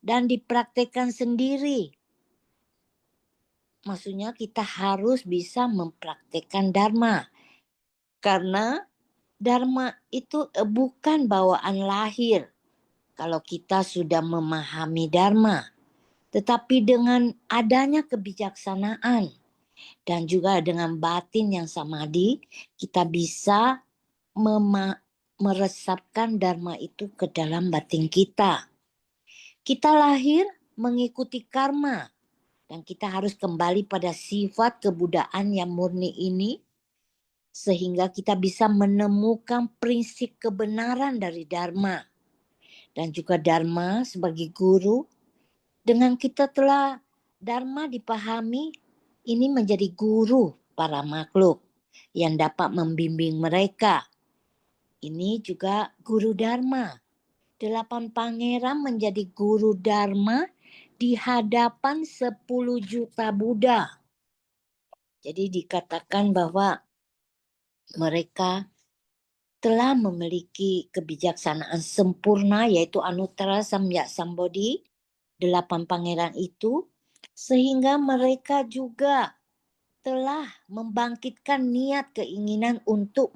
dan dipraktekkan sendiri. Maksudnya kita harus bisa mempraktekkan Dharma. Karena Dharma itu bukan bawaan lahir kalau kita sudah memahami Dharma. Tetapi dengan adanya kebijaksanaan dan juga dengan batin yang samadhi, kita bisa meresapkan Dharma itu ke dalam batin kita. Kita lahir mengikuti karma, dan kita harus kembali pada sifat kebudaan yang murni ini, sehingga kita bisa menemukan prinsip kebenaran dari Dharma. Dan juga Dharma sebagai guru, dengan kita telah Dharma dipahami, ini menjadi guru para makhluk yang dapat membimbing mereka. Ini juga guru Dharma. 8 pangeran menjadi guru Dharma di hadapan 10 juta Buddha. Jadi dikatakan bahwa mereka telah memiliki kebijaksanaan sempurna, yaitu Anuttara Samyak Sambodhi, 8 pangeran itu, sehingga mereka juga telah membangkitkan niat keinginan untuk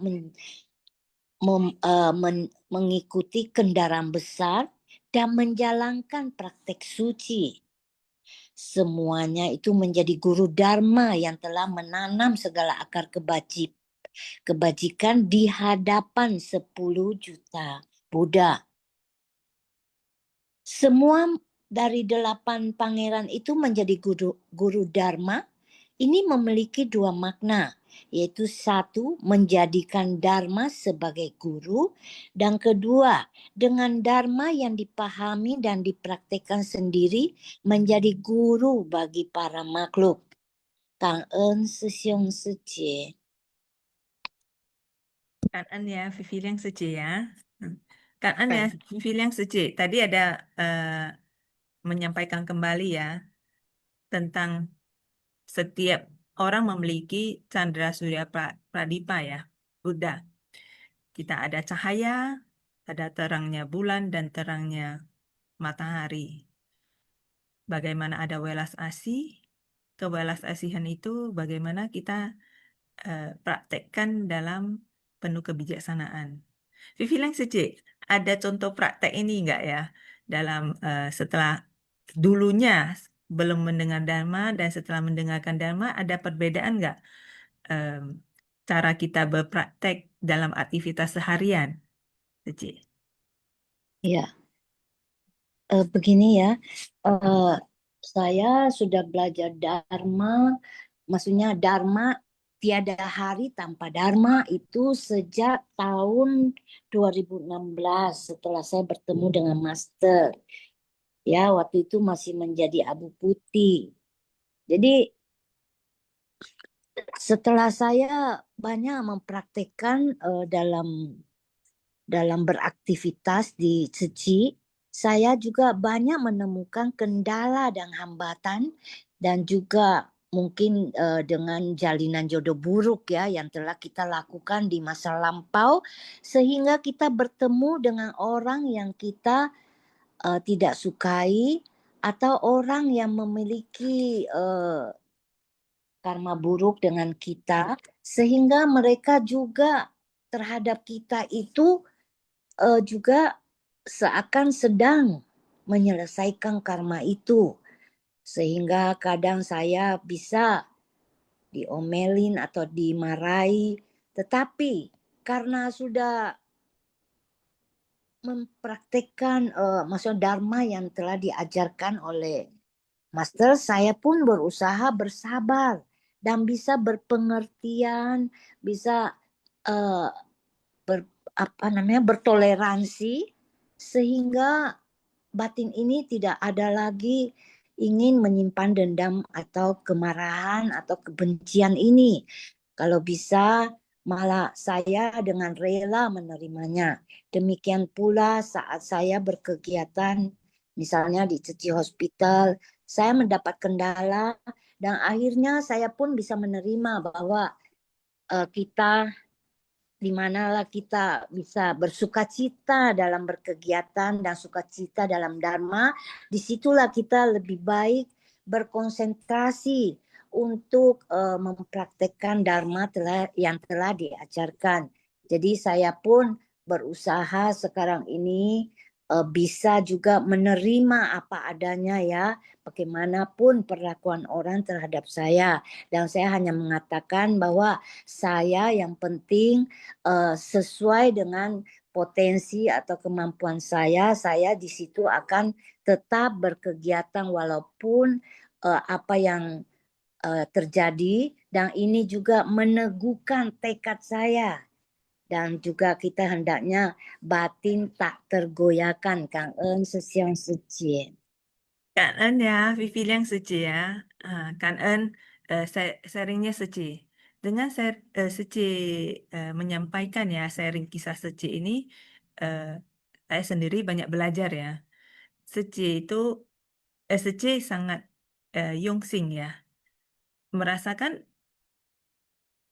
mengikuti kendaraan besar dan menjalankan praktek suci. Semuanya itu menjadi guru Dharma yang telah menanam segala akar kebajikan di hadapan 10 juta Buddha. Semua dari 8 pangeran itu menjadi guru Dharma. Ini memiliki 2 makna, yaitu 1, menjadikan Dharma sebagai guru, dan kedua, dengan Dharma yang dipahami dan dipraktekkan sendiri menjadi guru bagi para makhluk. Kang En Sesiong Sejie. Kan ya, Vivi Liang Sejie ya. Kan ya, Vivi Liang Sejie. Tadi ada menyampaikan kembali ya tentang setiap orang memiliki Chandra Surya Pradipa ya, Buddha. Kita ada cahaya, ada terangnya bulan dan terangnya matahari. Bagaimana ada welas asih, kewelas asihan itu bagaimana kita praktekkan dalam penuh kebijaksanaan. Vivi Liang Sejie, ada contoh praktek ini enggak ya dalam setelah dulunya belum mendengar Dharma dan setelah mendengarkan Dharma, ada perbedaan enggak cara kita berpraktek dalam aktivitas seharian? Sejie. Ya, begini ya, saya sudah belajar Dharma, maksudnya Dharma tiada hari tanpa Dharma itu sejak tahun 2016 setelah saya bertemu dengan Master. Ya, waktu itu masih menjadi abu putih. Jadi setelah saya banyak mempraktekkan dalam beraktivitas di Tzu, saya juga banyak menemukan kendala dan hambatan, dan juga mungkin dengan jalinan jodoh buruk ya yang telah kita lakukan di masa lampau, sehingga kita bertemu dengan orang yang kita tidak sukai, atau orang yang memiliki karma buruk dengan kita, sehingga mereka juga terhadap kita itu juga seakan sedang menyelesaikan karma itu, sehingga kadang saya bisa diomelin atau dimarahi, tetapi karena sudah mempraktekkan maksudnya Dharma yang telah diajarkan oleh Master, saya pun berusaha bersabar dan bisa berpengertian, bisa bertoleransi, sehingga batin ini tidak ada lagi ingin menyimpan dendam atau kemarahan atau kebencian ini. Kalau bisa malah saya dengan rela menerimanya. Demikian pula saat saya berkegiatan misalnya di Ceci Hospital, saya mendapat kendala dan akhirnya saya pun bisa menerima bahwa kita di manalah kita bisa bersukacita dalam berkegiatan dan sukacita dalam dharma, disitulah kita lebih baik berkonsentrasi untuk mempraktekkan dharma yang telah diajarkan. Jadi saya pun berusaha sekarang ini bisa juga menerima apa adanya ya, bagaimanapun perlakuan orang terhadap saya. Dan saya hanya mengatakan bahwa saya yang penting sesuai dengan potensi atau kemampuan saya di situ akan tetap berkegiatan walaupun apa yang terjadi, dan ini juga meneguhkan tekad saya. Dan juga kita hendaknya batin tak tergoyahkan. Kang Ơn sesiang sejen. Cảm ơn ya, Vivi Liang Seci ya. Cảm ơn sharingnya Seci. Dengan Seci menyampaikan ya sharing kisah Seci ini, saya sendiri banyak belajar ya. Seci itu, Seci sangat yungsing ya. Merasakan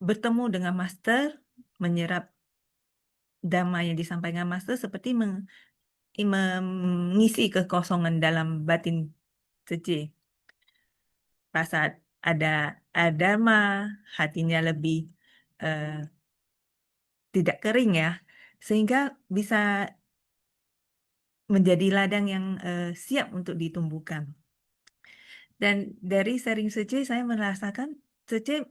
bertemu dengan master, menyerap dhamma yang disampaikan master seperti mengisi kekosongan dalam batin Seci. Rasa ada dhamma, hatinya lebih tidak kering ya, sehingga bisa menjadi ladang yang siap untuk ditumbuhkan. Dan dari sharing Sece saya merasakan Sece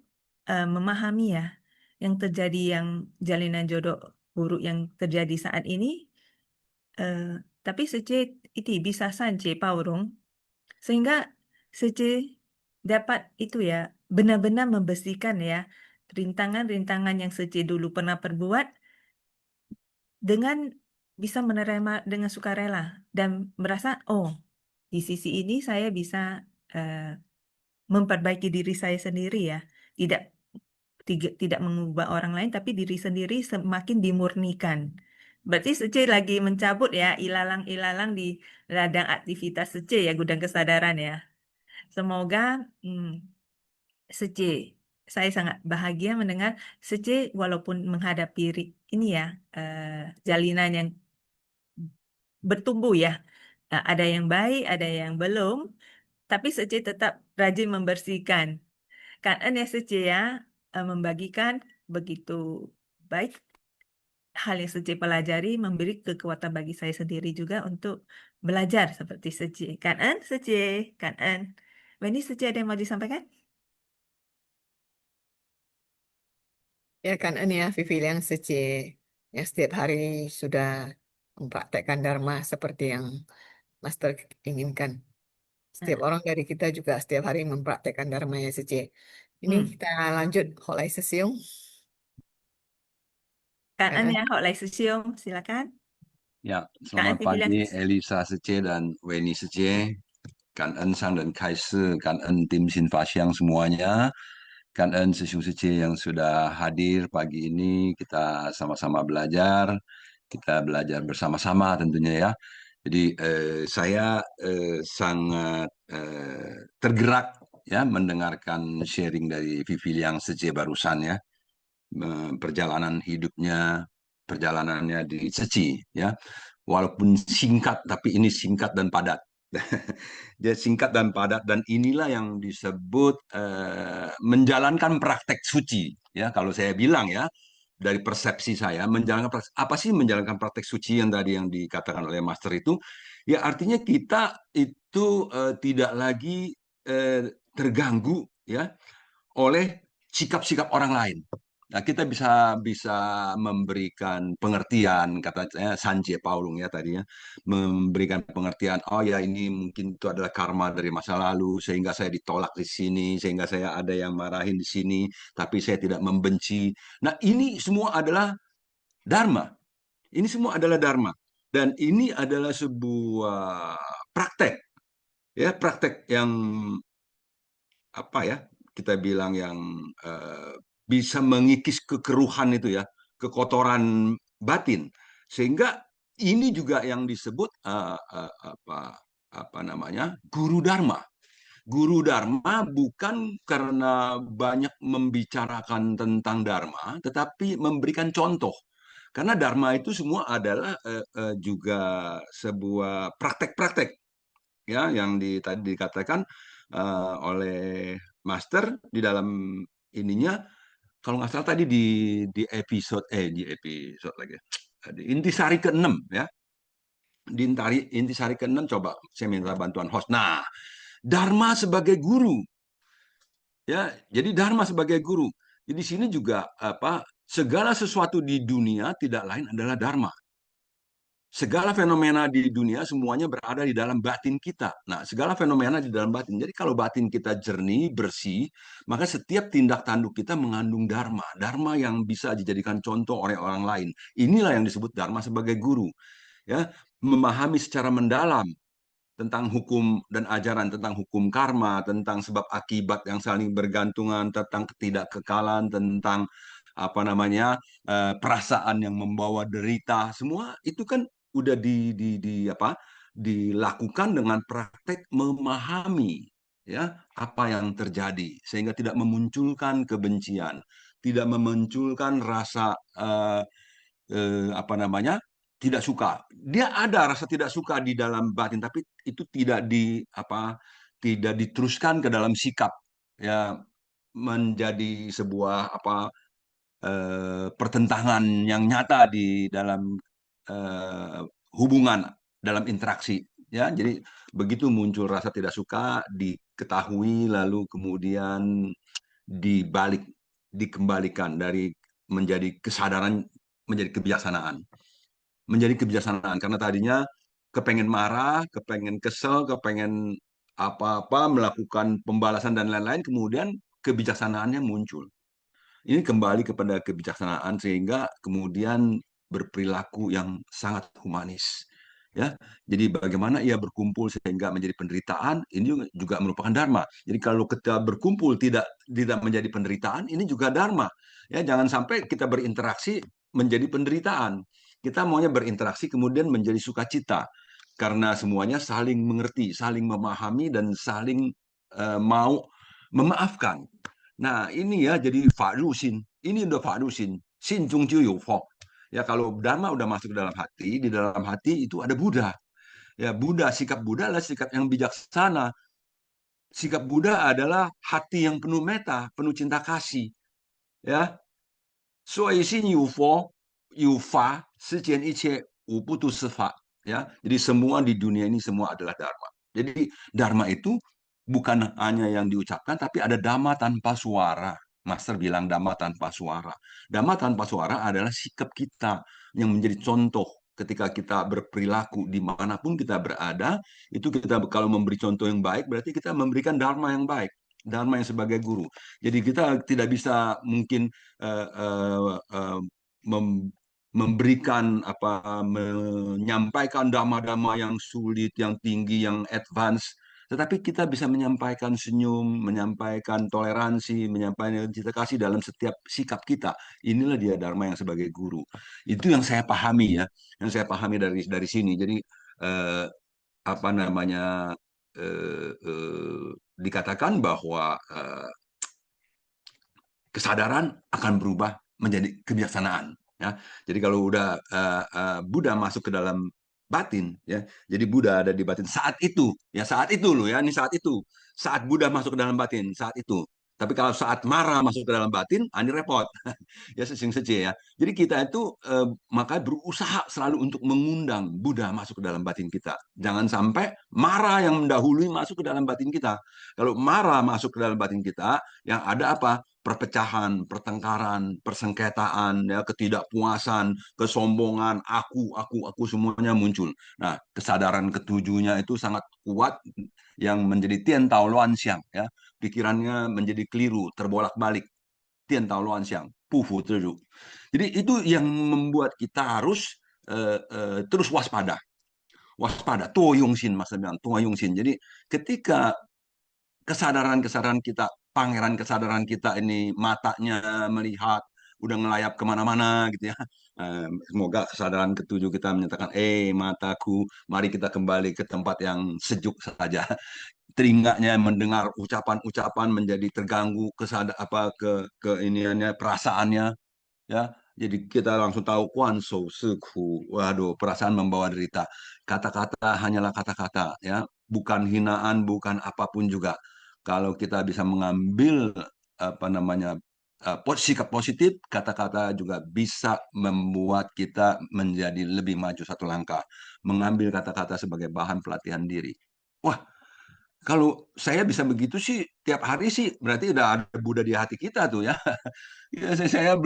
memahami ya yang terjadi, yang jalinan jodoh buruk yang terjadi saat ini, tapi Sece itu bisa sance paurung, sehingga Sece dapat itu ya benar-benar membersihkan ya rintangan-rintangan yang Sece dulu pernah perbuat, dengan bisa menerima dengan sukarela dan merasa, oh, di sisi ini saya bisa memperbaiki diri saya sendiri ya, tidak mengubah orang lain, tapi diri sendiri semakin dimurnikan. Berarti Sece lagi mencabut ya ilalang-ilalang di ladang aktivitas Sece ya, gudang kesadaran ya. Semoga Sece, saya sangat bahagia mendengar Sece walaupun menghadapi ini ya jalinan yang bertumbuh ya, ada yang baik, ada yang belum, tapi Sece tetap rajin membersihkan. Kan ya Sece ya, membagikan begitu baik hal yang Sece pelajari, memberi kekuatan bagi saya sendiri juga untuk belajar seperti Sece. Kan Sece, kan Weni, Sece ada yang mau disampaikan? Ya kan ini ya Vivi Liang Seci yang setiap hari sudah mempraktekkan Dharma seperti yang Master inginkan. Setiap orang dari kita juga setiap hari mempraktekkan Dharma ya Seci. Ini kita lanjut Holai Sesiung. Kan Kan ya, Hok Lai Susiung, silakan. Ya, Kan selamat Vivi Liang. pagi Elisa Sece dan Weni Sece. Kan Sang dan Kaise, kan tim Sinfa Siang semuanya. Kan Sesiung Sece yang sudah hadir pagi ini. Kita sama-sama belajar. Kita belajar bersama-sama tentunya ya. Jadi saya sangat tergerak ya mendengarkan sharing dari Vivi Liang Sece barusan ya. Perjalanan hidupnya, perjalanannya di Seci ya. Walaupun singkat, tapi ini singkat dan padat. Jadi singkat dan padat, dan inilah yang disebut menjalankan praktek suci ya. Kalau saya bilang ya, dari persepsi saya, menjalankan praktek, apa sih menjalankan praktek suci yang tadi yang dikatakan oleh Master itu? Ya artinya kita itu tidak lagi terganggu ya oleh sikap-sikap orang lain. Nah, kita bisa memberikan pengertian, katanya Sanje Paulung ya tadinya, memberikan pengertian, oh ya ini mungkin itu adalah karma dari masa lalu, sehingga saya ditolak di sini, sehingga saya ada yang marahin di sini, tapi saya tidak membenci. Nah, ini semua adalah dharma. Ini semua adalah dharma. Dan ini adalah sebuah praktek, ya praktek yang apa ya kita bilang yang bisa mengikis kekeruhan itu ya, kekotoran batin, sehingga ini juga yang disebut apa namanya guru dharma. Guru dharma bukan karena banyak membicarakan tentang dharma, tetapi memberikan contoh. Karena dharma itu semua adalah juga sebuah praktek-praktek ya yang tadi dikatakan oleh Master di dalam ininya, kalau nggak salah tadi di episode lagi di intisari ke-6 ya, di intisari ke-6 coba saya minta bantuan host. Nah, dharma sebagai guru ya, jadi dharma sebagai guru. Jadi di sini juga apa segala sesuatu di dunia tidak lain adalah dharma. Segala fenomena di dunia semuanya berada di dalam batin kita. Nah, segala fenomena di dalam batin. Jadi kalau batin kita jernih, bersih, maka setiap tindak tanduk kita mengandung dharma. Dharma yang bisa dijadikan contoh oleh orang lain. Inilah yang disebut dharma sebagai guru. Ya, memahami secara mendalam tentang hukum dan ajaran tentang hukum karma, tentang sebab akibat yang saling bergantungan, tentang ketidakkekalan, tentang apa namanya perasaan yang membawa derita, semua itu kan udah dilakukan dengan praktek memahami ya apa yang terjadi sehingga tidak memunculkan kebencian, tidak memunculkan rasa apa namanya tidak suka. Dia ada rasa tidak suka di dalam batin, tapi itu tidak diteruskan ke dalam sikap ya, menjadi sebuah pertentangan yang nyata di dalam hubungan, dalam interaksi ya. Jadi begitu muncul rasa tidak suka diketahui, lalu kemudian dikembalikan dari menjadi kesadaran menjadi kebijaksanaan. Menjadi kebijaksanaan karena tadinya kepengen marah, kepengen kesel, kepengen apa-apa, melakukan pembalasan dan lain-lain, kemudian kebijaksanaannya muncul. Ini kembali kepada kebijaksanaan sehingga kemudian berperilaku yang sangat humanis. Ya, jadi bagaimana ia berkumpul sehingga menjadi penderitaan, ini juga merupakan dharma. Jadi kalau kita berkumpul tidak menjadi penderitaan, ini juga dharma. Ya, jangan sampai kita berinteraksi menjadi penderitaan. Kita maunya berinteraksi kemudian menjadi sukacita karena semuanya saling mengerti, saling memahami dan saling mau memaafkan. Nah, ini ya jadi fa'lusin. Ini udah fa'lusin. Sin jung jiu yu fo. Ya, kalau dharma udah masuk ke dalam hati, di dalam hati itu ada Buddha. Ya, Buddha, sikap Buddha adalah sikap yang bijaksana. Sikap Buddha adalah hati yang penuh meta, penuh cinta kasih. Ya, suai xin yu fo, yu fa, sijian iche, wu putu sifa. Ya, jadi semua di dunia ini semua adalah dharma. Jadi dharma itu bukan hanya yang diucapkan, tapi ada dhamma tanpa suara. Master bilang dhamma tanpa suara. Dhamma tanpa suara adalah sikap kita yang menjadi contoh ketika kita berperilaku dimanapun kita berada. Itu kita kalau memberi contoh yang baik, berarti kita memberikan dharma yang baik. Dharma yang sebagai guru. Jadi kita tidak bisa mungkin memberikan menyampaikan dhamma-dhamma yang sulit, yang tinggi, yang advance, tetapi kita bisa menyampaikan senyum, menyampaikan toleransi, menyampaikan cinta kasih dalam setiap sikap kita. Inilah dia dharma yang sebagai guru. Itu yang saya pahami ya, yang saya pahami dari sini. Jadi apa namanya dikatakan bahwa kesadaran akan berubah menjadi kebijaksanaan. Ya, jadi kalau udah Buddha masuk ke dalam batin, ya, jadi Buddha ada di batin saat itu, ya saat itu loh ya, ini saat Buddha masuk ke dalam batin saat itu. Tapi kalau saat marah masuk ke dalam batin, ini repot. Ya sesing saja ya. Jadi kita itu maka berusaha selalu untuk mengundang Buddha masuk ke dalam batin kita. Jangan sampai marah yang mendahului masuk ke dalam batin kita. Kalau marah masuk ke dalam batin kita, yang ada apa? perpecahan, pertengkaran, persengketaan, ya, ketidakpuasan, kesombongan, aku semuanya muncul. Nah, kesadaran ketujuhnya itu sangat kuat yang menjadi tian tao luan xiang, ya. Pikirannya menjadi keliru, terbolak-balik. Tian tao luan xiang, pu fu zhi. Jadi itu yang membuat kita harus terus waspada. Waspada, tuo yung xin maksudnya, tuo yung xin. Jadi ketika kesadaran-kesadaran kita, pangeran kesadaran kita ini matanya melihat, udah ngelayap kemana-mana gitu ya. Semoga kesadaran ketujuh kita menyatakan, mataku, mari kita kembali ke tempat yang sejuk saja. Telinganya mendengar ucapan-ucapan menjadi terganggu ke iniannya, perasaannya, ya. Jadi kita langsung tahu kuan shou siku, waduh, perasaan membawa derita. Kata-kata hanyalah kata-kata, ya, bukan hinaan, bukan apapun juga. Kalau kita bisa mengambil sikap positif, kata-kata juga bisa membuat kita menjadi lebih maju satu langkah. Mengambil kata-kata sebagai bahan pelatihan diri. Wah, kalau saya bisa begitu sih tiap hari sih berarti udah ada Buddha di hati kita tuh, ya. Ya, saya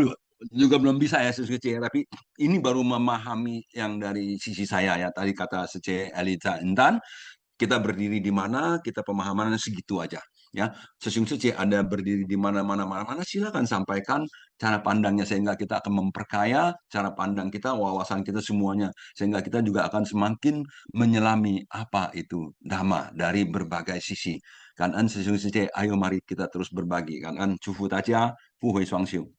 juga belum bisa ya Sece, tapi ini baru memahami yang dari sisi saya, ya. Tadi kata Sece Elita Intan, kita berdiri di mana, kita pemahamannya segitu aja, ya. Sesiung Sece ada berdiri di mana-mana, silakan sampaikan cara pandangnya sehingga kita akan memperkaya cara pandang kita, wawasan kita semuanya, sehingga kita juga akan semakin menyelami apa itu Dhamma dari berbagai sisi. Kan an Sesiung Sece, ayo mari kita terus berbagi. Kan an Cufu Taja, Fu Hui Suang Siu.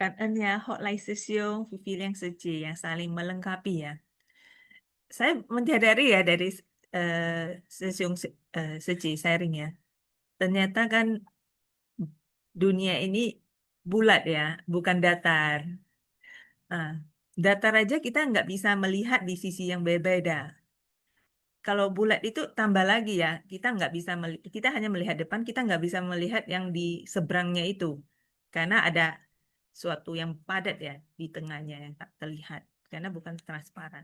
感恩ya Hotline Sesiong, Vivi Liang Seje yang saling melengkapi ya. Saya menyadari ya dari Sesiong Seje sharing ya. Ternyata kan dunia ini bulat ya, bukan datar. Nah, datar aja kita nggak bisa melihat di sisi yang berbeda. Kalau bulat itu tambah lagi ya, kita nggak bisa kita hanya melihat depan, kita nggak bisa melihat yang di seberangnya itu, karena ada suatu yang padat ya di tengahnya yang tak terlihat, karena bukan transparan.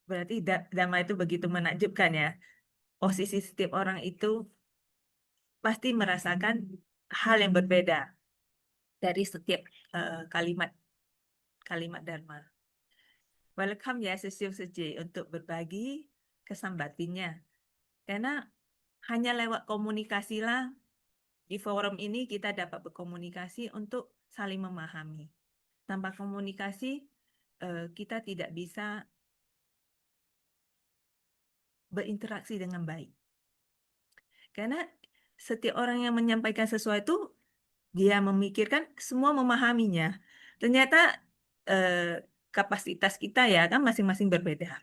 Berarti Dhamma itu begitu menakjubkan ya. Posisi setiap orang itu pasti merasakan hal yang berbeda dari setiap kalimat Dharma. Welcome ya Sesiung Seje untuk berbagi kesambatinya. Karena hanya lewat komunikasilah di forum ini kita dapat berkomunikasi untuk saling memahami. Tanpa komunikasi kita tidak bisa berinteraksi dengan baik. Karena setiap orang yang menyampaikan sesuatu, dia memikirkan semua memahaminya. Ternyata kapasitas kita ya kan masing-masing berbeda.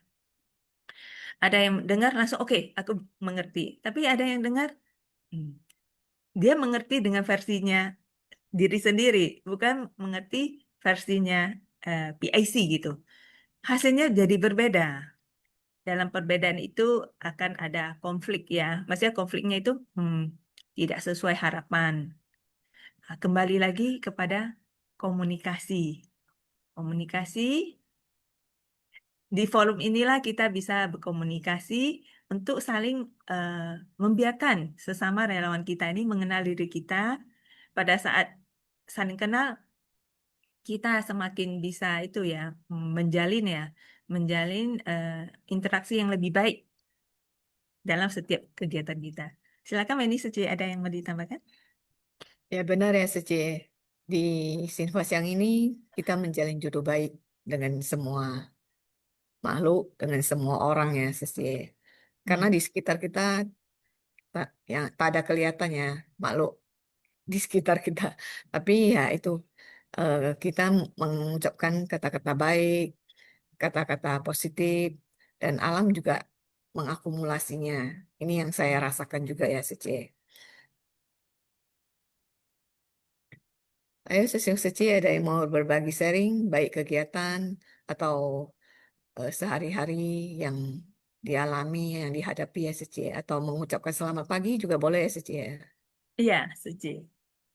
Ada yang dengar langsung, oke, aku mengerti. Tapi ada yang dengar, dia mengerti dengan versinya diri sendiri, bukan mengerti versinya PIC gitu. Hasilnya jadi berbeda. Dalam perbedaan itu akan ada konflik ya. Maksudnya konfliknya itu tidak sesuai harapan. Nah, kembali lagi kepada komunikasi. Komunikasi, di forum inilah kita bisa berkomunikasi untuk saling membiarkan sesama relawan kita ini mengenal diri kita. Pada saat saling kenal, kita semakin bisa itu ya menjalin interaksi yang lebih baik dalam setiap kegiatan kita. Silakan Weni Suci, ada yang mau ditambahkan? Ya benar ya Sece. Di Sinfas yang ini kita menjalin jodoh baik dengan semua makhluk, dengan semua orang ya Sece. Karena di sekitar kita yang tak ada kelihatannya makhluk di sekitar kita. Tapi ya itu kita mengucapkan kata-kata baik, kata-kata positif, dan alam juga mengakumulasinya. Ini yang saya rasakan juga ya Sece. Ayo Sesiung Seci ada yang mau berbagi sharing, baik kegiatan atau sehari-hari yang dialami, yang dihadapi ya Seci. Atau mengucapkan selamat pagi juga boleh ya Seci ya. Iya, Suci.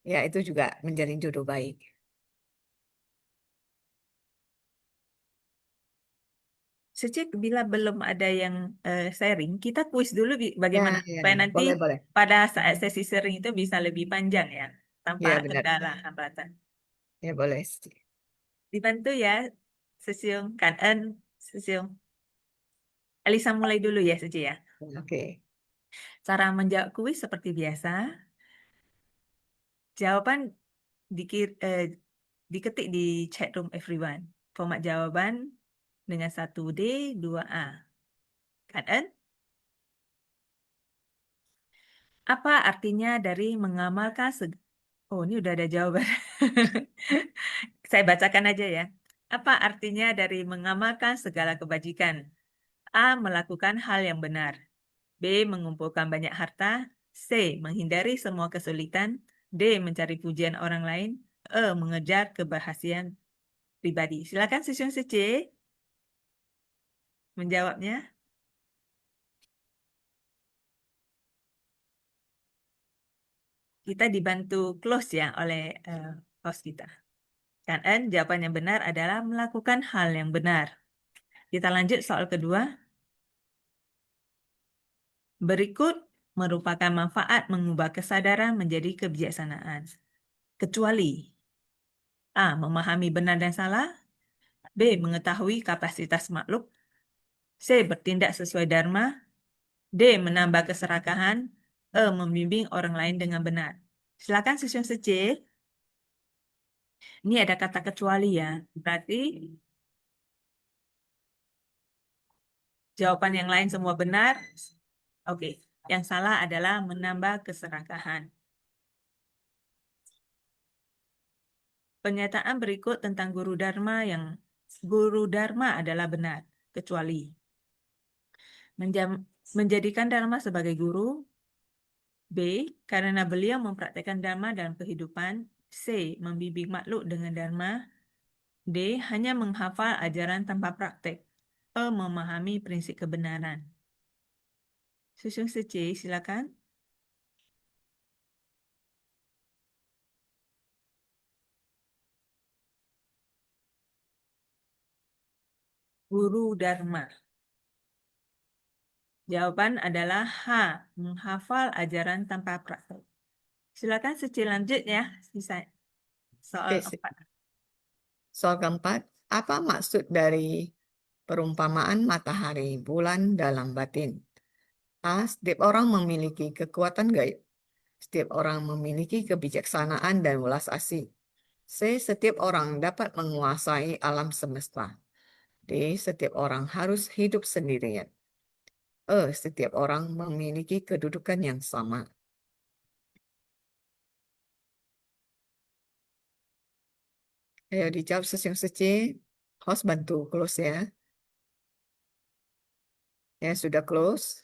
Ya itu juga menjalin jodoh baik. Sejak bila belum ada yang sharing, kita kuis dulu bagaimana supaya nanti boleh. pada saat sesi sharing itu bisa lebih panjang ya, tanpa Ya, benar. kendala hambatan. Ya, boleh. Dibantu ya, Sesiung, Kan En, Sesiung. Elisa mulai dulu ya, Suci ya. Oke. Cara menjawab kuis seperti biasa. Jawaban diketik di chat room everyone. Format jawaban dengan 1D, 2A. Kan En? Apa artinya dari mengamalkan Oh, ini udah ada jawaban. Saya bacakan aja ya. Apa artinya dari mengamalkan segala kebajikan? A. Melakukan hal yang benar. B. Mengumpulkan banyak harta. C. Menghindari semua kesulitan. D. Mencari pujian orang lain. E. Mengejar keberhasilan pribadi. Silakan Sisyon C menjawabnya. Kita dibantu close ya oleh host kita. Kan En, jawaban yang benar adalah melakukan hal yang benar. Kita lanjut soal kedua. Berikut merupakan manfaat mengubah kesadaran menjadi kebijaksanaan. Kecuali A. Memahami benar dan salah. B. Mengetahui kapasitas makhluk. C. Bertindak sesuai dharma. D. Menambah keserakahan. E. Membimbing orang lain dengan benar. Silakan Sisyon C. Ini ada kata kecuali ya. Berarti jawaban yang lain semua benar. Oke. Yang salah adalah menambah keserakahan. Pernyataan berikut tentang guru dharma adalah benar, kecuali menjadikan dharma sebagai guru. B. Karena beliau mempraktekkan dharma dalam kehidupan. C. Membimbing makhluk dengan dharma. D. Hanya menghafal ajaran tanpa praktek. E. Memahami prinsip kebenaran. Susun C, silakan. Guru dharma. Jawaban adalah H. Menghafal ajaran tanpa praktek. Silakan Suci lanjut ya. Soal Oke, 4. soal keempat, apa maksud dari perumpamaan matahari bulan dalam batin? A. Setiap orang memiliki kekuatan gaib. Setiap orang memiliki kebijaksanaan dan welas asih. C. Setiap orang dapat menguasai alam semesta. D. Setiap orang harus hidup sendirian. E. Setiap orang memiliki kedudukan yang sama. Ayo dijawab Sesing Seci. Host bantu close ya. Ya, sudah close.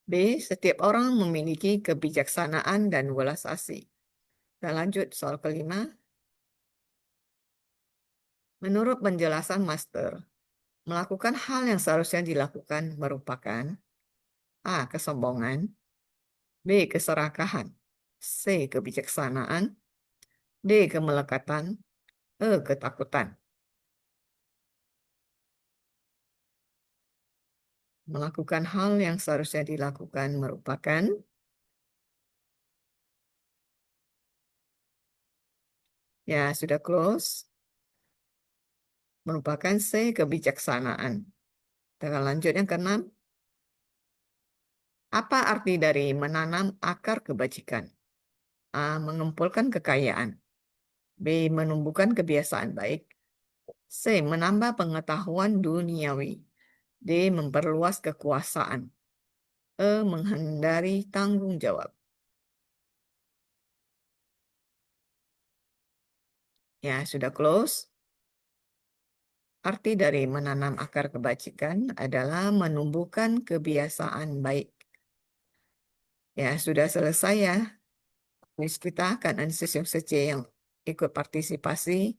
B. Setiap orang memiliki kebijaksanaan dan welas asih. Kita lanjut soal kelima. Menurut penjelasan Master, melakukan hal yang seharusnya dilakukan merupakan A. Kesombongan. B. Keserakahan. C. Kebijaksanaan. D. Kemelekatan. E. Ketakutan. Melakukan hal yang seharusnya dilakukan merupakan ya sudah close. Merupakan C. Kebijaksanaan. Kita lanjut yang keenam. Apa arti dari menanam akar kebajikan? A. Mengumpulkan kekayaan. B. Menumbuhkan kebiasaan baik. C. Menambah pengetahuan duniawi. D. Memperluas kekuasaan. E. Menghindari tanggung jawab. Ya, sudah close. Arti dari menanam akar kebajikan adalah menumbuhkan kebiasaan baik. Ya, sudah selesai ya. Kuis kita kan session yang ikut partisipasi.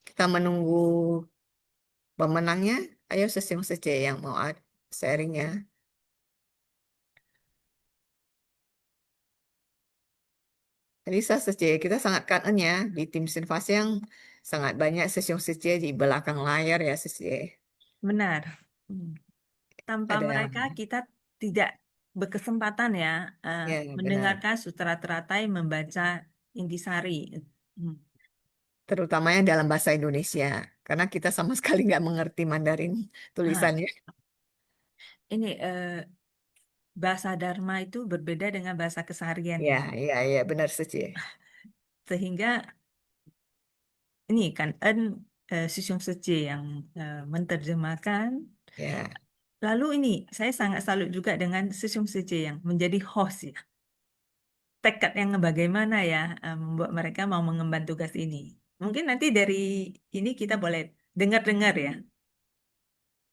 Kita menunggu pemenangnya. Ayo session yang mau sharing ya. Elisa Sece, kita sangat kangen ya di tim Sinfasiang sangat banyak Sesiong Sece di belakang layar ya Sece. Benar. Tanpa Ada mereka kita tidak berkesempatan ya ya benar. mendengarkan Sutra Teratai membaca Intisari. Hmm. Terutamanya dalam bahasa Indonesia karena kita sama sekali nggak mengerti Mandarin tulisannya. Ini bahasa Dharma itu berbeda dengan bahasa keseharian Ya, ya. ya benar Sece. Sehingga ini kan Sisiong Sece yang menerjemahkan. Ya. Lalu ini saya sangat salut juga dengan Sisiong Sece yang menjadi host ya. Tekad yang bagaimana ya membuat mereka mau mengemban tugas ini. Mungkin nanti dari ini kita boleh dengar-dengar ya.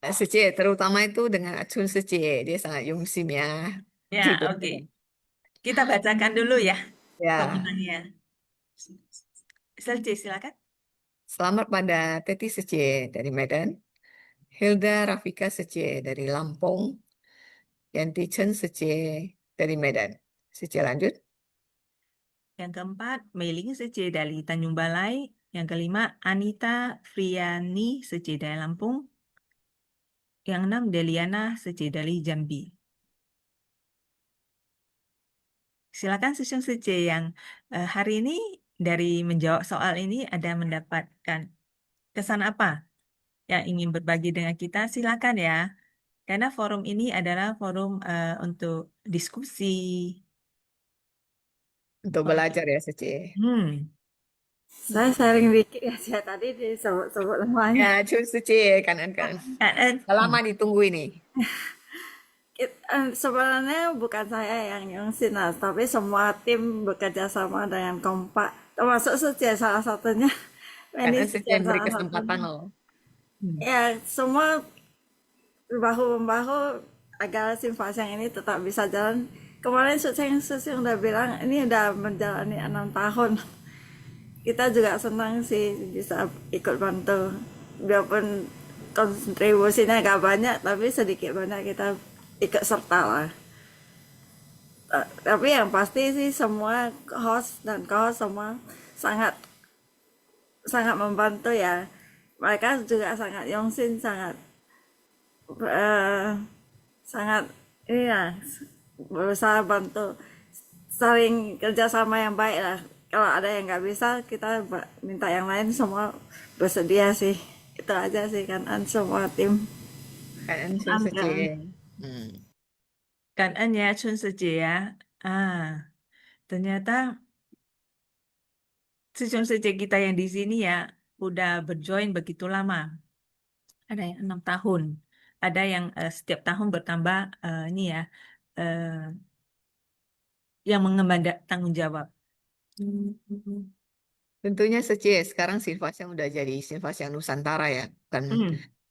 Sece terutama itu dengan Achun Sece, dia sangat yungsim ya. Ya, Gitu. oke. Kita bacakan dulu ya Ya. komentarnya. Sece, silakan. Selamat pada Teti Sece dari Medan, Hilda Rafika Sece dari Lampung, Yanti Chen Sece dari Medan. Sece lanjut. Yang keempat, Meiling Sece dari Tanjung Balai. Yang kelima, Anita Friani Sece dari Lampung. Yang enam, Deliana Sece dari Jambi. Silakan Sesiong Sece yang hari ini dari menjawab soal ini ada mendapatkan kesan apa yang ingin berbagi dengan kita, silakan ya. Karena forum ini adalah forum untuk diskusi. Untuk belajar ya Sece. Saya sharing dikit ya, saya tadi disebut semuanya. Ya, Chun Sece kanan. Udah lama ditunggu ini. Sebenarnya bukan saya yang nyungsin, tapi semua tim bekerja sama dengan kompak. Termasuk Suci salah satunya. Karena Ini Sece beri salah kesempatan satunya. loh. Ya, semua bahu-membahu agar Sinfasiang ini tetap bisa jalan. Kemarin Suci udah bilang ini udah menjalani 6 tahun. Kita juga senang sih bisa ikut bantu. Biarpun kontribusinya agak banyak, tapi sedikit banyak kita ikut serta lah. Tapi yang pasti sih semua host dan co-host semua sangat membantu ya. Mereka juga sangat yongsin, sangat ini ya, berusaha bantu, saling kerjasama yang baik lah. Kalau ada yang nggak bisa, kita minta yang lain, semua bersedia sih. Itu aja sih kan, semua tim. Kan Chun Sece. Kan ya Chun Sece ya. Ternyata Sesiong Sece kita yang di sini ya udah berjoin begitu lama. Ada yang 6 tahun. Ada yang setiap tahun bertambah ini ya yang mengemban tanggung jawab. Tentunya Sece sekarang Sinfasiang udah jadi Sinfasiang Nusantara ya, kan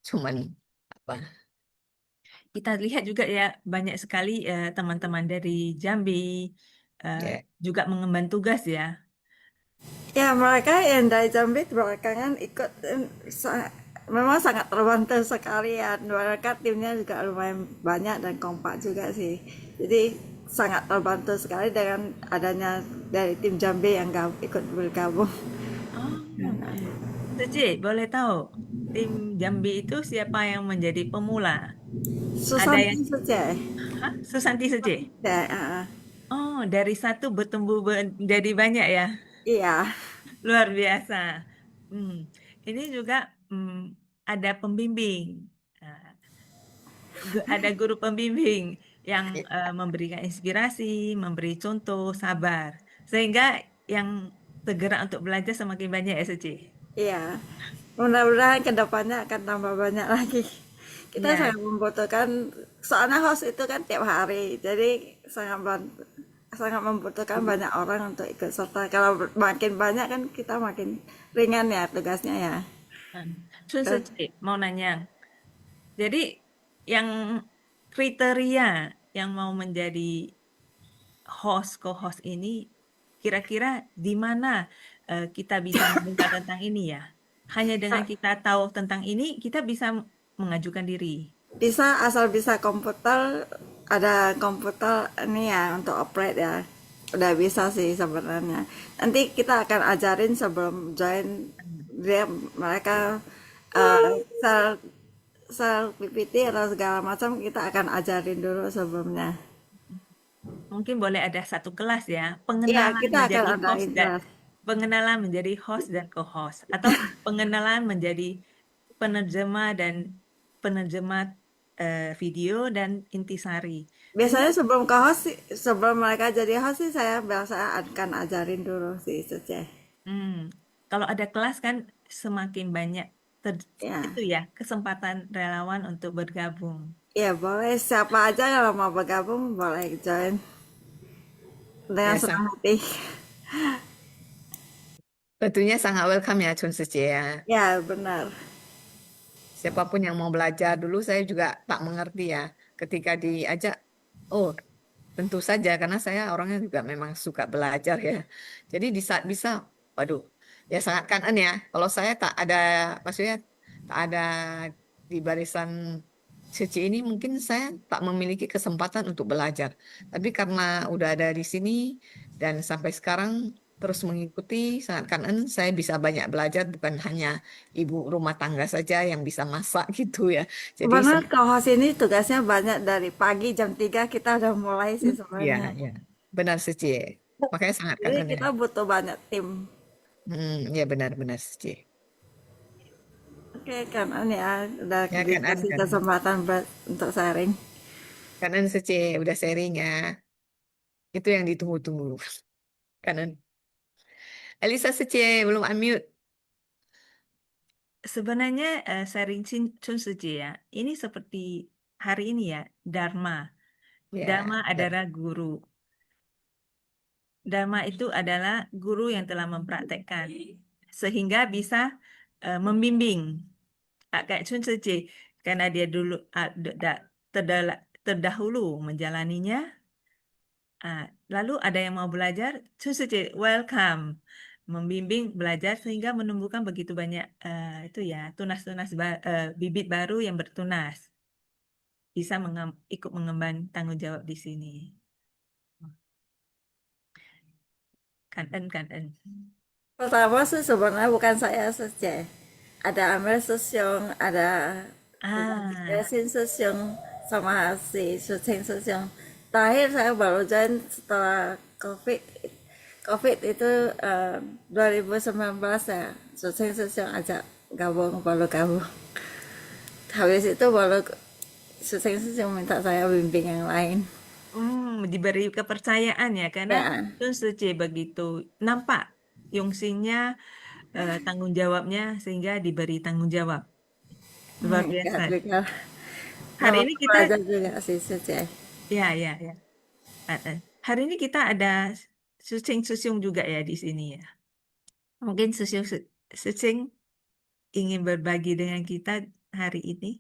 cuman apa? Kita lihat juga ya banyak sekali teman-teman dari Jambi juga mengemban tugas ya. Ya, mereka yang dari Jambi belakangan ikut, memang sangat terbantu sekali ya. Mereka timnya juga lumayan banyak dan kompak juga sih. Jadi sangat terbantu sekali dengan adanya dari tim Jambi yang ikut bergabung. Sece, boleh tahu tim Jambi itu siapa yang menjadi pemula? Susanti Sece. Susanti Sece? Ya, Oh, dari satu bertumbuh menjadi banyak ya? Iya. Luar biasa. Ini juga ada pembimbing. Ada guru pembimbing yang memberikan inspirasi, memberi contoh, sabar. Sehingga yang tergerak untuk belajar semakin banyak ya, Suci? Iya. Mudah-mudahan kedepannya akan tambah banyak lagi. Kita Ya. sangat membutuhkan, soalnya host itu kan tiap hari, jadi sangat membutuhkan banyak orang untuk ikut serta. Kalau makin banyak kan kita makin ringan ya tugasnya ya. Suci, mau nanya. Jadi yang kriteria yang mau menjadi host, co-host ini, kira-kira di mana kita bisa minta tentang ini ya? Hanya dengan kita tahu tentang ini, kita bisa mengajukan diri. Bisa, asal bisa komputer, ada komputer ini ya untuk operate ya. udah bisa sih sebenarnya. Nanti kita akan ajarin sebelum join mereka sel sel PPT atau segala macam kita akan ajarin dulu sebelumnya. Mungkin boleh ada satu kelas ya, Iya, pengenalan kita akan menjadi host adain dan kelas. pengenalan menjadi host dan co-host, atau pengenalan menjadi penerjemah dan penerjemah video dan intisari. Biasanya sebelum ke host sih, sebelum mereka jadi host sih saya biasa akan ajarin dulu sih Cece. Kalau ada kelas kan semakin banyak Ya. itu ya kesempatan relawan untuk bergabung. Ya boleh, siapa aja kalau mau bergabung boleh join dengan Ya, senang hati. tentunya sangat welcome ya Chun Sije ya. Ya benar. Siapapun yang mau belajar dulu saya juga tak mengerti ya. Ketika diajak, oh tentu saja karena saya orangnya juga memang suka belajar ya. Jadi di saat bisa, waduh, ya sangat kangen ya. Kalau saya tak ada, maksudnya tak ada di barisan suci ini, mungkin saya tak memiliki kesempatan untuk belajar. Tapi karena udah ada di sini dan sampai sekarang terus mengikuti, sangat kangen saya bisa banyak belajar, bukan hanya ibu rumah tangga saja yang bisa masak gitu ya. Jadi Sebenarnya kalau host ini tugasnya banyak dari pagi jam 3 kita udah mulai sih ya, sebenarnya. ya, benar Suci. Makanya sangat Jadi kangen ya. kita butuh banyak tim. Ya benar-benar Suci. Oke, kanan ya udah Ya dikasih kanan. kesempatan untuk sharing. Kanan Suci, udah sharing ya. Itu yang ditunggu-tunggu. Kanan. Elisa Suci, belum unmute. Sebenarnya sharing Chun Suji ya, ini seperti hari ini ya, Dharma. Dharma Ya, adalah guru. Dharma itu adalah guru yang telah mempraktekkan sehingga bisa membimbing. Kayak Chun Suji, karena dia dulu terdahulu menjalaninya, lalu ada yang mau belajar, Chun Suji welcome, membimbing belajar sehingga menumbuhkan begitu banyak itu ya tunas-tunas bibit baru yang bertunas, bisa ikut mengemban tanggung jawab di sini. Kan. Pertama sih sebenarnya bukan saya saja. Ada Amel Susyong, ada Yasin Susyong, sama si Suceng Susyong. Terakhir saya baru join setelah COVID. COVID itu 2019 ya. Suceng Susyong ajak baru gabung. Habis itu baru Suceng Susyong minta saya bimbing yang lain. Diberi kepercayaan ya, karena Ya. Chun Suci begitu nampak Yongsinya tanggung jawabnya sehingga diberi tanggung jawab. Luar biasa. Juga. Hari Nama ini kita belajar juga sih Suce. ya. Hari ini kita ada Susyung juga ya di sini ya. Mungkin Susyung ingin berbagi dengan kita hari ini.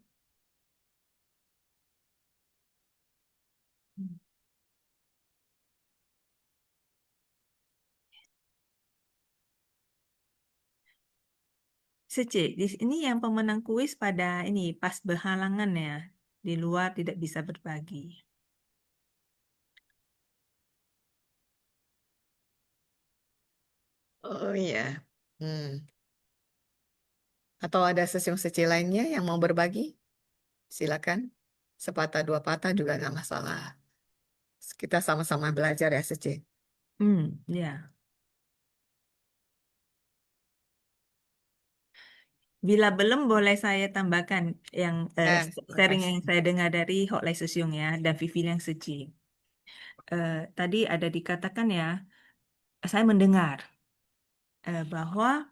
Suci, di sini yang pemenang kuis pada ini pas berhalangan ya, di luar tidak bisa berbagi. Oh iya. Atau ada sesiung-seci lainnya yang mau berbagi? Silakan. Sepatah dua patah juga nggak masalah. Kita sama-sama belajar ya Seci. Ya. Bila belum boleh saya tambahkan yang sharing yang saya dengar dari Hok Lai Susyung ya dan Vivi yang Suci. Tadi ada dikatakan ya, saya mendengar bahwa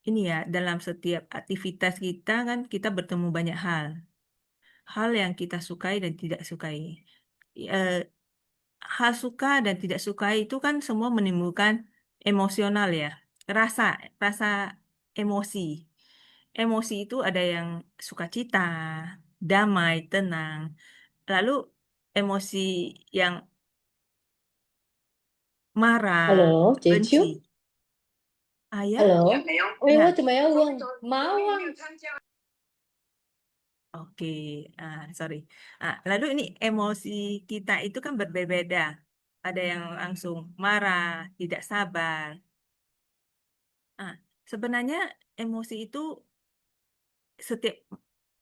ini ya dalam setiap aktivitas kita kan kita bertemu banyak hal yang kita sukai dan tidak sukai. Hal suka dan tidak suka itu kan semua menimbulkan emosional ya, rasa rasa emosi. Emosi itu ada yang sukacita, damai, tenang. Lalu emosi yang marah, Hello, chị benci. Chiu. Ya? Hello. Ôi, Ya. tụi mày ơi, quên. Máu quá. Oke, sorry. Lalu ini emosi kita itu kan berbeda-beda. ada yang langsung marah, tidak sabar. Ah, sebenarnya emosi itu setiap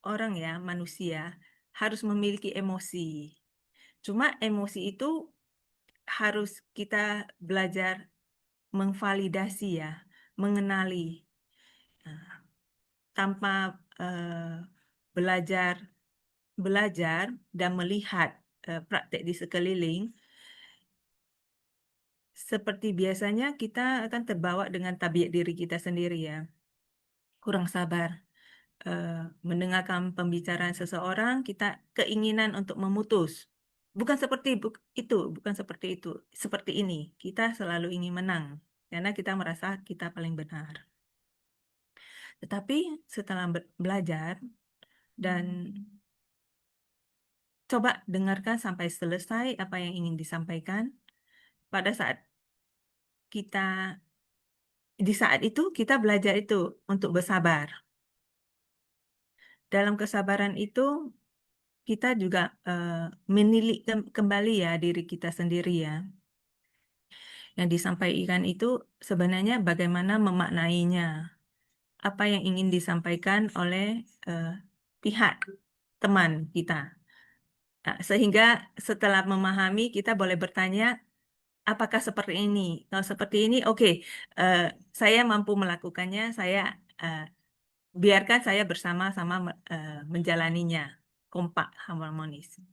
orang ya, manusia harus memiliki emosi. Cuma emosi itu harus kita belajar mengvalidasi ya, mengenali. Nah, tanpa belajar dan melihat praktek di sekeliling, seperti biasanya kita akan terbawa dengan tabiat diri kita sendiri ya. Kurang sabar. Mendengarkan pembicaraan seseorang, kita keinginan untuk memutus. Bukan seperti itu. Seperti ini, kita selalu ingin menang karena kita merasa kita paling benar. Tetapi setelah belajar dan coba dengarkan sampai selesai apa yang ingin disampaikan, pada saat di saat itu kita belajar itu untuk bersabar. Dalam kesabaran itu kita juga menilik kembali ya diri kita sendiri ya. Yang disampaikan itu sebenarnya bagaimana memaknainya. Apa yang ingin disampaikan oleh pihak teman kita. Nah, sehingga setelah memahami kita boleh bertanya, apakah seperti ini? Kalau seperti ini, oke, saya mampu melakukannya, saya biarkan saya bersama-sama menjalaninya, kompak, harmonis.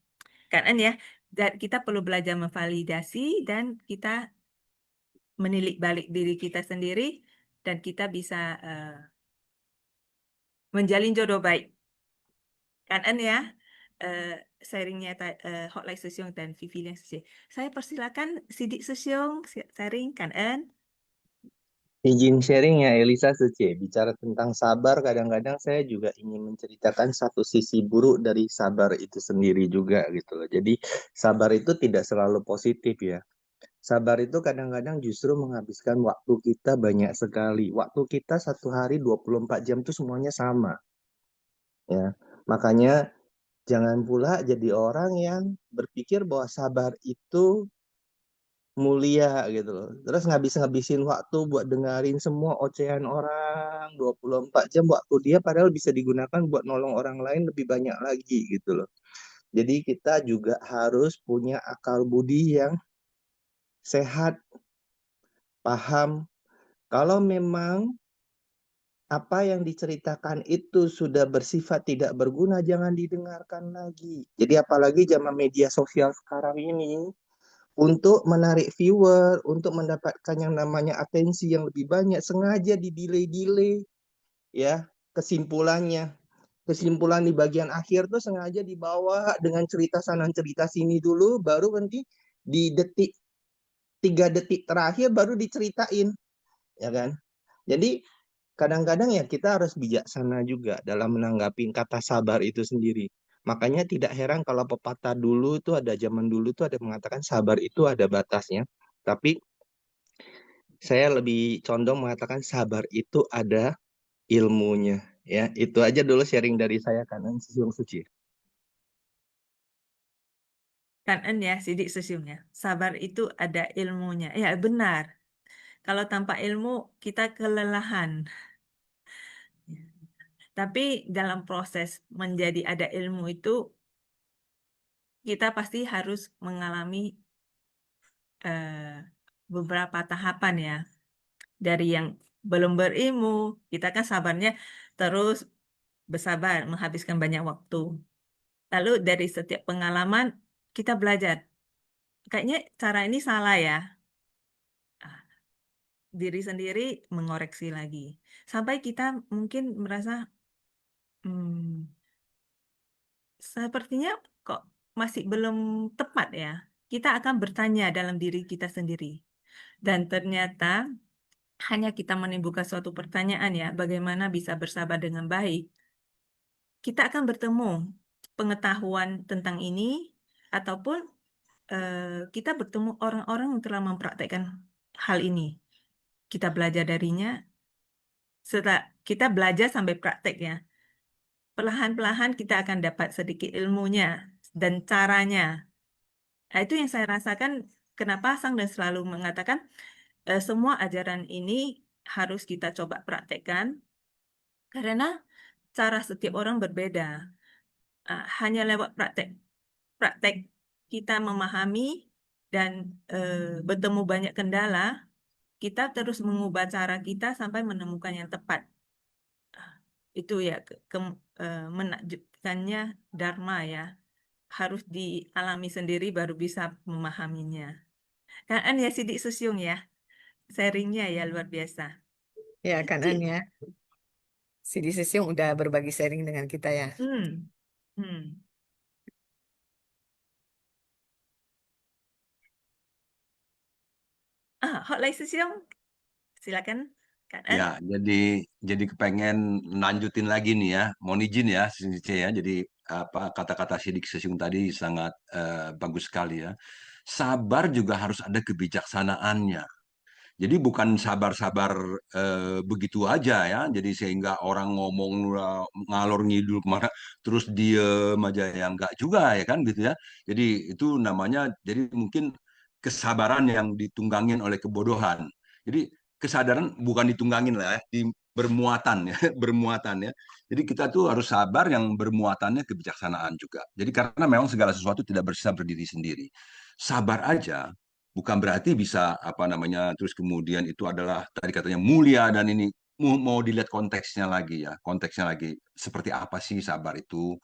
Karena ya, kita perlu belajar memvalidasi dan kita menilik balik diri kita sendiri dan kita bisa menjalin jodoh baik. Karena ya, sharingnya Hotline Sesiong dan Vivi yang Sesiong. Saya persilakan Sidik Sesiong sharing Kan En. Izin sharing ya Elisa Sece. Bicara tentang sabar, kadang-kadang saya juga ingin menceritakan satu sisi buruk dari sabar itu sendiri juga gitu loh. Jadi sabar itu tidak selalu positif ya. Sabar itu kadang-kadang justru menghabiskan waktu kita banyak sekali. Waktu kita satu hari 24 jam itu semuanya sama. Ya. Makanya jangan pula jadi orang yang berpikir bahwa sabar itu mulia gitu loh. Terus ngabisin waktu buat dengerin semua ocehan orang 24 jam waktu dia padahal bisa digunakan buat nolong orang lain lebih banyak lagi gitu loh. Jadi kita juga harus punya akal budi yang sehat, paham. Kalau memang apa yang diceritakan itu sudah bersifat tidak berguna, jangan didengarkan lagi. Jadi apalagi zaman media sosial sekarang ini, untuk menarik viewer, untuk mendapatkan yang namanya atensi yang lebih banyak, sengaja di-delay ya kesimpulannya. Kesimpulan di bagian akhir tuh sengaja dibawa dengan cerita sana cerita sini dulu, baru nanti di 3 detik terakhir baru diceritain, ya kan? Jadi kadang-kadang ya kita harus bijaksana juga dalam menanggapi kata sabar itu sendiri. Makanya tidak heran kalau pepatah dulu tuh ada zaman dulu tuh ada mengatakan sabar itu ada batasnya. Tapi saya lebih condong mengatakan sabar itu ada ilmunya. Ya, itu aja dulu sharing dari saya Kanan Sesiong Suci. Kan En ya, Sidik Sesiongnya. Sabar itu ada ilmunya. Ya benar. Kalau tanpa ilmu kita kelelahan. Tapi dalam proses menjadi ada ilmu itu kita pasti harus mengalami beberapa tahapan ya. Dari yang belum berilmu, kita kan sabarnya terus bersabar, menghabiskan banyak waktu. Lalu dari setiap pengalaman kita belajar. Kayaknya cara ini salah ya. Diri sendiri mengoreksi lagi. Sampai kita mungkin merasa sepertinya kok masih belum tepat ya. Kita akan bertanya dalam diri kita sendiri. Dan ternyata hanya kita menimbulkan suatu pertanyaan ya, bagaimana bisa bersabar dengan baik. Kita akan bertemu pengetahuan tentang ini, ataupun kita bertemu orang-orang yang telah mempraktekkan hal ini. Kita belajar darinya, setelah kita belajar sampai praktek ya. Perlahan-perlahan kita akan dapat sedikit ilmunya dan caranya. Nah, itu yang saya rasakan kenapa Sang dan selalu mengatakan semua ajaran ini harus kita coba praktekkan karena cara setiap orang berbeda. Hanya lewat praktek kita memahami dan bertemu banyak kendala, kita terus mengubah cara kita sampai menemukan yang tepat. Itu ya menakjubkannya Dharma ya. Harus dialami sendiri baru bisa memahaminya. Kan ya Sidik Susyung ya. Sharingnya ya luar biasa. Ya, kan An ya. Sidi Sesyung udah berbagi sharing dengan kita ya. Hmm. Hmm. Hot Lai Susyung, silakan Kak An. Ya, jadi kepengen lanjutin lagi nih ya. Mohon izin ya, Cici ya. Jadi apa kata-kata Sidik Sesiung tadi sangat bagus sekali ya. Sabar juga harus ada kebijaksanaannya. Jadi bukan sabar-sabar begitu aja ya. Jadi sehingga orang ngomong ngalor ngidul kemana, terus diem aja ya enggak juga ya kan gitu ya. Jadi itu namanya jadi mungkin kesabaran yang ditunggangin oleh kebodohan. Jadi kesadaran bukan ditunggangin lah ya, bermuatan ya, bermuatan ya. Jadi kita tuh harus sabar yang bermuatannya kebijaksanaan juga. Jadi karena memang segala sesuatu tidak bisa berdiri sendiri. Sabar aja bukan berarti bisa apa namanya terus kemudian itu adalah tadi katanya mulia dan ini mau dilihat konteksnya lagi ya, konteksnya lagi seperti apa sih sabar itu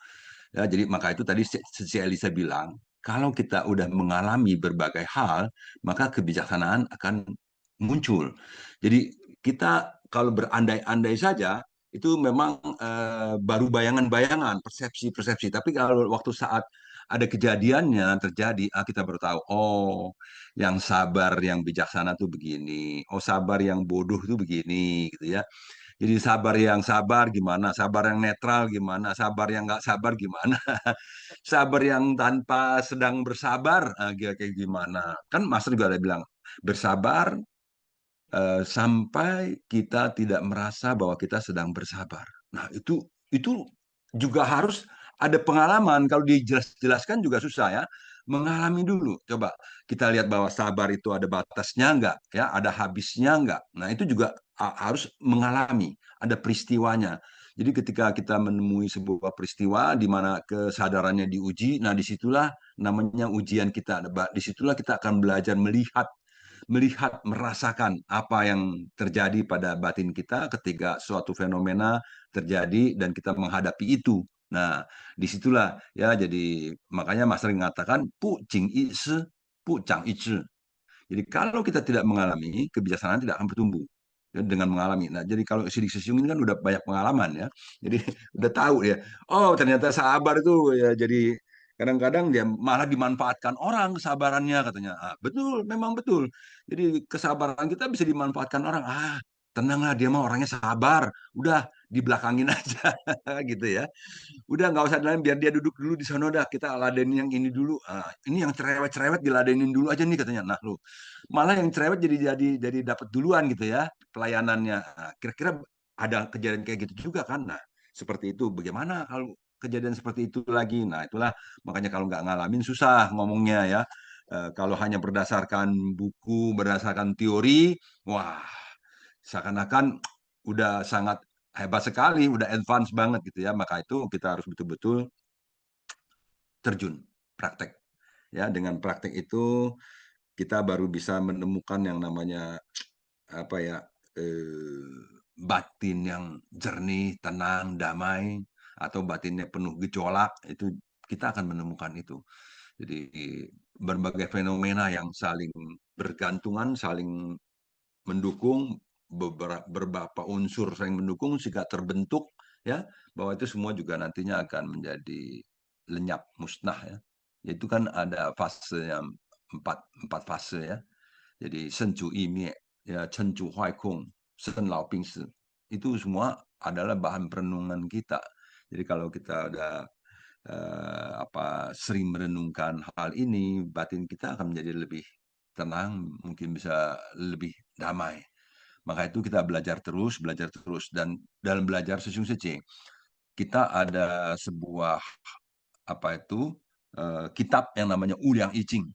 ya. Jadi maka itu tadi si Elisa bilang kalau kita udah mengalami berbagai hal maka kebijaksanaan akan muncul. Jadi kita kalau berandai-andai saja itu memang baru bayangan-bayangan, persepsi-persepsi. Tapi kalau waktu saat ada kejadiannya terjadi, kita baru tahu, oh, yang sabar, yang bijaksana tuh begini, oh sabar yang bodoh tuh begini, gitu ya. Jadi sabar yang sabar gimana, sabar yang netral gimana, sabar yang nggak sabar gimana, sabar yang tanpa sedang bersabar kayak gimana. Kan Master juga ada bilang, bersabar sampai kita tidak merasa bahwa kita sedang bersabar. Nah, itu juga harus ada pengalaman. Kalau dijelaskan juga susah ya. Mengalami dulu. Coba kita lihat bahwa sabar itu ada batasnya enggak, ya, ada habisnya enggak. Nah, itu juga harus mengalami, ada peristiwanya. Jadi ketika kita menemui sebuah peristiwa di mana kesadarannya diuji, nah disitulah namanya ujian kita. Disitulah kita akan belajar melihat, merasakan apa yang terjadi pada batin kita ketika suatu fenomena terjadi dan kita menghadapi itu. Nah, disitulah ya jadi makanya Mas sering mengatakan pu jing yi shi, pu chang yi zhi. Jadi kalau kita tidak mengalami, kebijaksanaan tidak akan bertumbuh ya, dengan mengalami. Nah, jadi kalau Sidik Sesiung ini kan udah banyak pengalaman ya. Jadi udah tahu ya. Oh, ternyata sabar itu ya jadi kadang-kadang dia malah dimanfaatkan orang kesabarannya katanya. Betul, memang betul. Jadi kesabaran kita bisa dimanfaatkan orang. Tenanglah dia mah orangnya sabar. Udah dibelakangin aja gitu ya. Udah nggak usah diladenin, biar dia duduk dulu di sana dah, kita ladenin yang ini dulu. Ini yang cerewet-cerewet diladenin dulu aja nih katanya. Nah, lu malah yang cerewet jadi dapat duluan gitu ya pelayanannya. Kira-kira ada kejadian kayak gitu juga kan? Nah, seperti itu. Bagaimana kalau kejadian seperti itu lagi? Nah, itulah makanya kalau nggak ngalamin susah ngomongnya ya. Kalau hanya berdasarkan buku, berdasarkan teori, wah, seakan-akan udah sangat hebat sekali, udah advance banget gitu ya. Maka itu kita harus betul-betul terjun praktek. Ya, dengan praktek itu kita baru bisa menemukan yang namanya apa ya batin yang jernih, tenang, damai, atau batinnya penuh gejolak, itu kita akan menemukan itu. Jadi berbagai fenomena yang saling bergantungan, saling mendukung, beberapa unsur saling mendukung sehingga terbentuk ya bahwa itu semua juga nantinya akan menjadi lenyap musnah ya. Itu kan ada fase yang empat fase ya. Jadi senju imie ya, cenju huai kong, sen lao ping si. Itu semua adalah bahan perenungan kita. Jadi kalau kita udah sering merenungkan hal ini, batin kita akan menjadi lebih tenang, mungkin bisa lebih damai. Maka itu kita belajar terus, dan dalam belajar Sesiung Sece kita ada sebuah kitab yang namanya Uliang I Ching.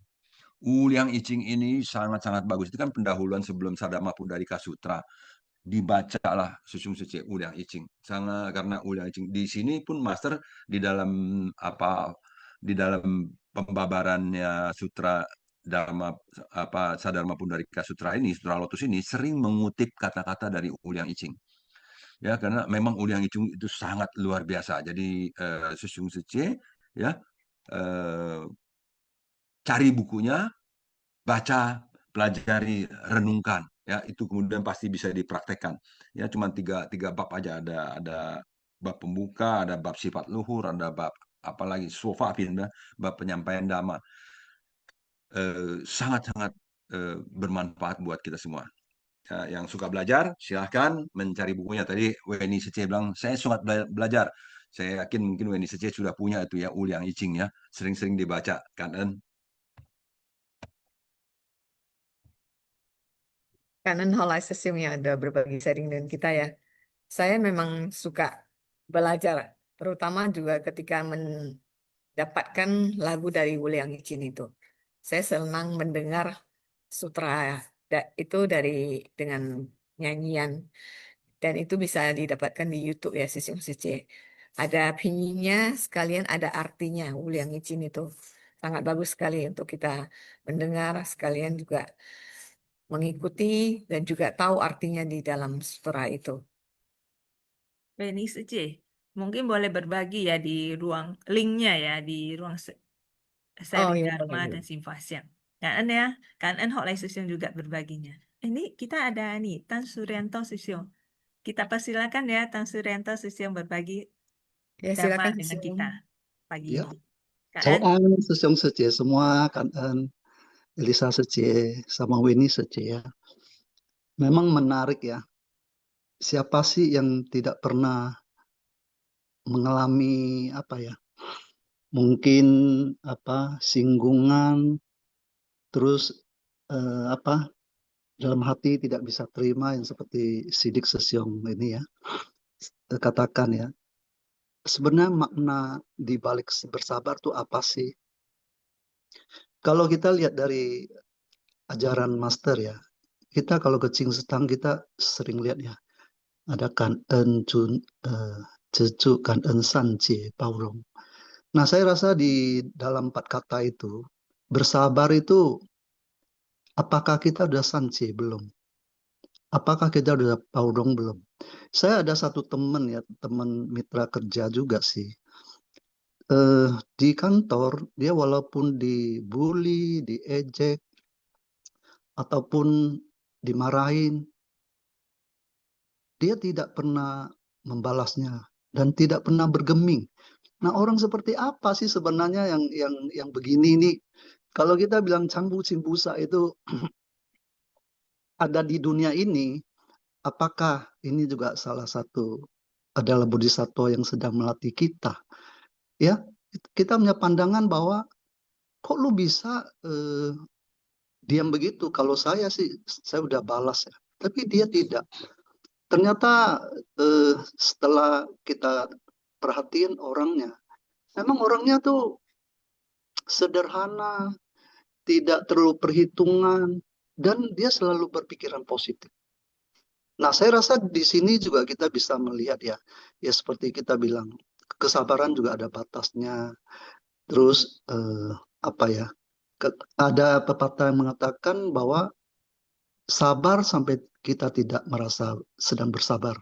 Uliang Icing ini sangat-sangat bagus. Itu kan pendahuluan sebelum Sadama Pundarika Sutra. Dibacalah Susung Sece Uliang Icing. Sangat karena Uliang Icing di sini pun Master di dalam di dalam pembabarannya sutra Dharma Sadharma Pundarika Sutra ini, Sutra Lotus ini sering mengutip kata-kata dari Uliang Icing. Ya, karena memang Uliang Icing itu sangat luar biasa. Jadi Susung Sece ya cari bukunya, baca, pelajari, renungkan, ya itu kemudian pasti bisa dipraktekkan. Ya cuma tiga bab aja, ada bab pembuka, ada bab sifat luhur, ada bab apalagi sofafin, bab penyampaian dhamma. Sangat-sangat bermanfaat buat kita semua. Ya, yang suka belajar silahkan mencari bukunya. Tadi Weni Sece bilang saya suka belajar. Saya yakin mungkin Weni Sece sudah punya itu ya Uliang Icing ya, sering-sering dibaca kan. Kanan Holai Sesium yang ada berbagi sharing dengan kita ya. Saya memang suka belajar, terutama juga ketika mendapatkan lagu dari Uliang Icin itu. Saya senang mendengar sutra itu dengan nyanyian, dan itu bisa didapatkan di YouTube ya, Sesium Sece. Ada pinyinya sekalian ada artinya. Uliang Icin itu sangat bagus sekali untuk kita mendengar, sekalian juga mengikuti dan juga tahu artinya di dalam sutra itu. Weni Sece, mungkin boleh berbagi ya di ruang linknya ya, di ruang Oh sharing ya, Dharma boleh. dan Simfasiang. Kan ya, kan Hok Lai Susyong juga berbaginya. Ini kita ada nih, Tan Suryanto Susyong. Kita persilakan ya, Tan Suryanto Susyong berbagi Ya, Dharma silakan dengan Susyong. kita pagi Ya, ini. Kan? Soal Susyong Sece semua, kan Elisa Sece sama Weni Sece ya. Memang menarik ya. Siapa sih yang tidak pernah mengalami apa ya? Mungkin singgungan, terus dalam hati tidak bisa terima yang seperti Sidik Sesyong ini ya. Katakan ya. Sebenarnya makna di balik bersabar itu apa sih? Kalau kita lihat dari ajaran master ya, kita kalau ke Ching Setang kita sering lihat ya, ada kan en chun jeju kan en san jie paurong. Nah, saya rasa di dalam 4 kata itu bersabar itu apakah kita udah san jie belum? Apakah kita udah paurong belum? Saya ada satu teman ya, teman mitra kerja juga sih. Di kantor dia walaupun dibully, diejek ataupun dimarahin, dia tidak pernah membalasnya dan tidak pernah bergeming. Nah, orang seperti apa sih sebenarnya yang begini nih? Kalau kita bilang cangbu cimbusa itu ada di dunia ini, apakah ini juga salah satu adalah bodhisattva yang sedang melatih kita? Ya, kita punya pandangan bahwa kok lu bisa diam begitu? Kalau saya sih, saya udah balas ya. Tapi dia tidak. Ternyata setelah kita perhatiin orangnya, memang orangnya tuh sederhana, tidak terlalu perhitungan, dan dia selalu berpikiran positif. Nah, saya rasa di sini juga kita bisa melihat ya seperti kita bilang, kesabaran juga ada batasnya. Terus ada pepatah yang mengatakan bahwa sabar sampai kita tidak merasa sedang bersabar.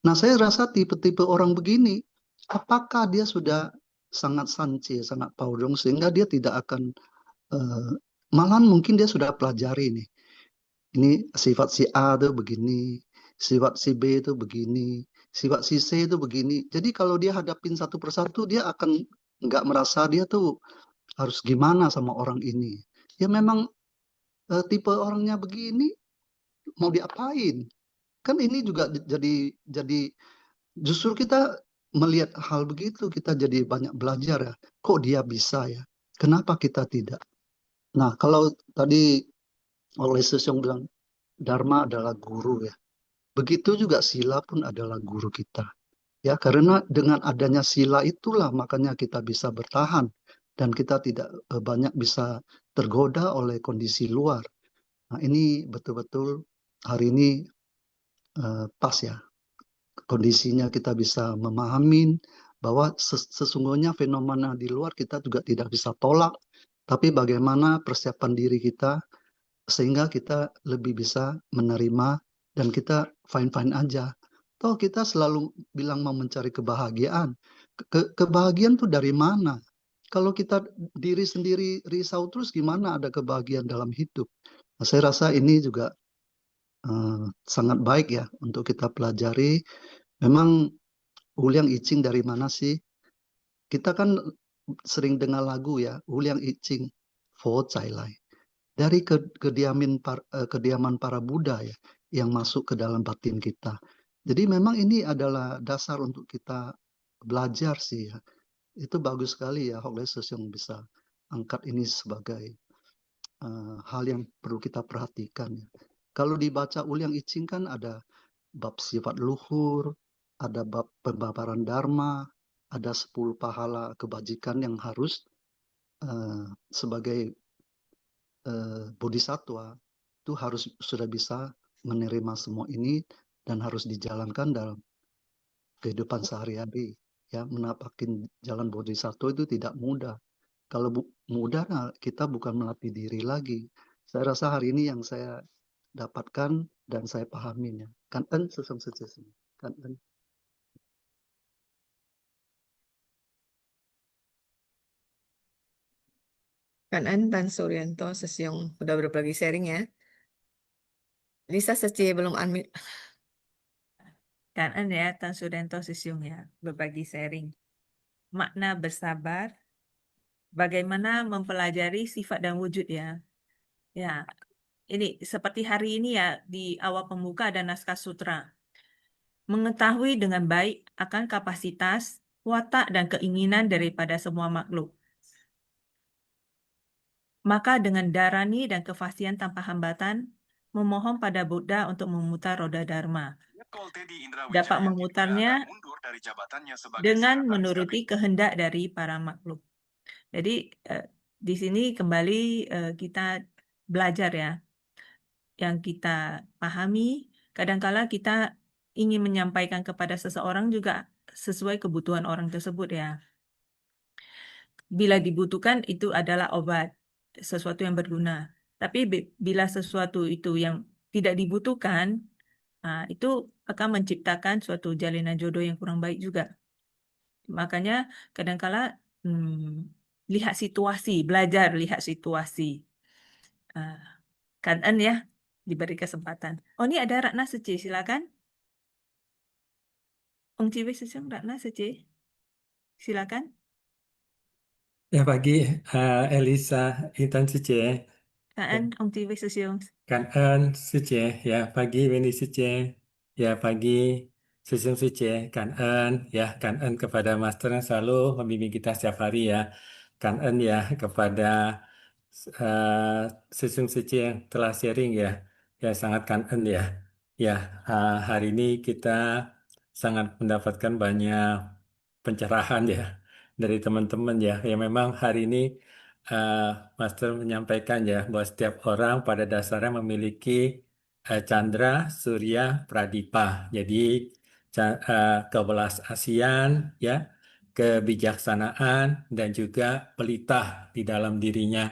Nah, saya rasa tipe-tipe orang begini, apakah dia sudah sangat sanci, sangat paurung, sehingga dia tidak akan, malahan mungkin dia sudah pelajari nih. Ini sifat si A itu begini, sifat si B itu begini, sifat si C itu begini. Jadi kalau dia hadapin satu persatu, dia akan nggak merasa dia tuh harus gimana sama orang ini. Ya memang tipe orangnya begini, mau diapain? Kan ini juga jadi justru kita melihat hal begitu, kita jadi banyak belajar ya. Kok dia bisa ya? Kenapa kita tidak? Nah, kalau tadi oleh Sesyong bilang, Dharma adalah guru ya. Begitu juga sila pun adalah guru kita. Ya, karena dengan adanya sila itulah makanya kita bisa bertahan dan kita tidak banyak bisa tergoda oleh kondisi luar. Nah, ini betul-betul hari ini pas ya. Kondisinya kita bisa memahami bahwa sesungguhnya fenomena di luar kita juga tidak bisa tolak, tapi bagaimana persiapan diri kita sehingga kita lebih bisa menerima dan kita fine-fine aja. Toh kita selalu bilang mau mencari kebahagiaan. Kebahagiaan tuh dari mana? Kalau kita diri sendiri risau terus gimana ada kebahagiaan dalam hidup? Nah, saya rasa ini juga sangat baik ya untuk kita pelajari. Memang Uliang Icing dari mana sih? Kita kan sering dengar lagu ya, Uliang Icing, Fo Cai Lai. Dari kediaman para Buddha ya, yang masuk ke dalam batin kita. Jadi memang ini adalah dasar untuk kita belajar sih ya. Itu bagus sekali ya, Hok Lesus yang bisa angkat ini sebagai hal yang perlu kita perhatikan ya. Kalau dibaca Uliang Icing kan ada bab sifat luhur, ada bab pembabaran dharma, ada 10 pahala kebajikan yang harus sebagai bodhisattva itu harus sudah bisa menerima semua ini dan harus dijalankan dalam kehidupan sehari-hari. Ya, menapakin jalan bodhisattva itu tidak mudah. Kalau mudah, nah, kita bukan melatih diri lagi. Saya rasa hari ini yang saya dapatkan dan saya pahamin ya. Kan sesung sesung. Kan Kan Tan Suryanto Sesiong udah berbagi sharing ya. Lisa Seci belum unmute. Kan ya, Tan Suryanto Sisyung ya, berbagi sharing. Makna bersabar, bagaimana mempelajari sifat dan wujud ya. Ya, ini seperti hari ini ya, di awal pembuka ada naskah sutra. Mengetahui dengan baik akan kapasitas, watak, dan keinginan daripada semua makhluk. Maka dengan darani dan kefasihan tanpa hambatan, memohon pada Buddha untuk memutar roda Dharma. Dapat memutarnya dengan menuruti kehendak dari para makhluk. Jadi di sini kembali kita belajar ya. Yang kita pahami, kadangkala kita ingin menyampaikan kepada seseorang juga sesuai kebutuhan orang tersebut ya. Bila dibutuhkan itu adalah obat, sesuatu yang berguna. Tapi bila sesuatu itu yang tidak dibutuhkan, itu akan menciptakan suatu jalinan jodoh yang kurang baik juga. Makanya kadangkala lihat situasi, belajar lihat situasi. Kan ya, diberi kesempatan. Oh, ini ada Ratna Seci, silakan. Ong Ciwe Sesung, Ratna Seci, silakan. Ya pagi Elisa Intan Suci. Kan Ong Ciwe Sesung. Kan Suci. Ya pagi Weni Suci. Ya pagi Susung Suci. Kan ya kan kepada Master yang selalu membimbing kita setiap hari ya. Kan ya kepada Susung Suci yang telah sharing ya. Ya sangat kan ya. Ya hari ini kita sangat mendapatkan banyak pencerahan ya dari teman-teman ya. Ya memang hari ini Master menyampaikan ya bahwa setiap orang pada dasarnya memiliki candra, surya, pradipa. Jadi kewelas asian ya, kebijaksanaan dan juga pelitah di dalam dirinya.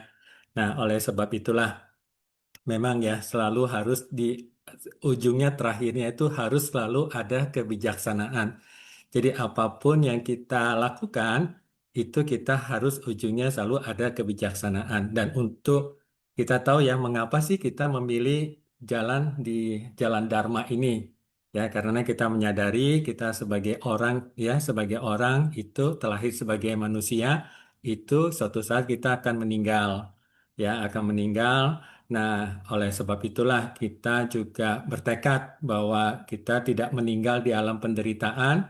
Nah, oleh sebab itulah memang ya selalu harus di ujungnya terakhirnya itu harus selalu ada kebijaksanaan. Jadi apapun yang kita lakukan itu kita harus ujungnya selalu ada kebijaksanaan. Dan untuk kita tahu ya mengapa sih kita memilih jalan di jalan Dharma ini. Ya karena kita menyadari kita sebagai orang itu terlahir sebagai manusia itu suatu saat kita akan meninggal. Ya akan meninggal. Nah, oleh sebab itulah kita juga bertekad bahwa kita tidak meninggal di alam penderitaan,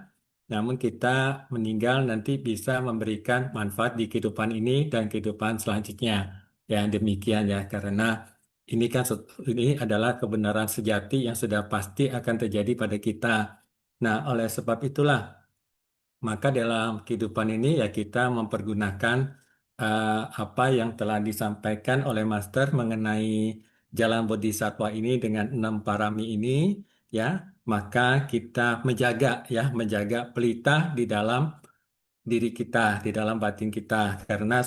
namun kita meninggal nanti bisa memberikan manfaat di kehidupan ini dan kehidupan selanjutnya. Ya, demikian ya, karena ini adalah kebenaran sejati yang sudah pasti akan terjadi pada kita. Nah, oleh sebab itulah, maka dalam kehidupan ini ya kita mempergunakan apa yang telah disampaikan oleh Master mengenai jalan Bodhisattva ini dengan 6 parami ini, ya, maka kita menjaga pelita di dalam diri kita, di dalam batin kita, karena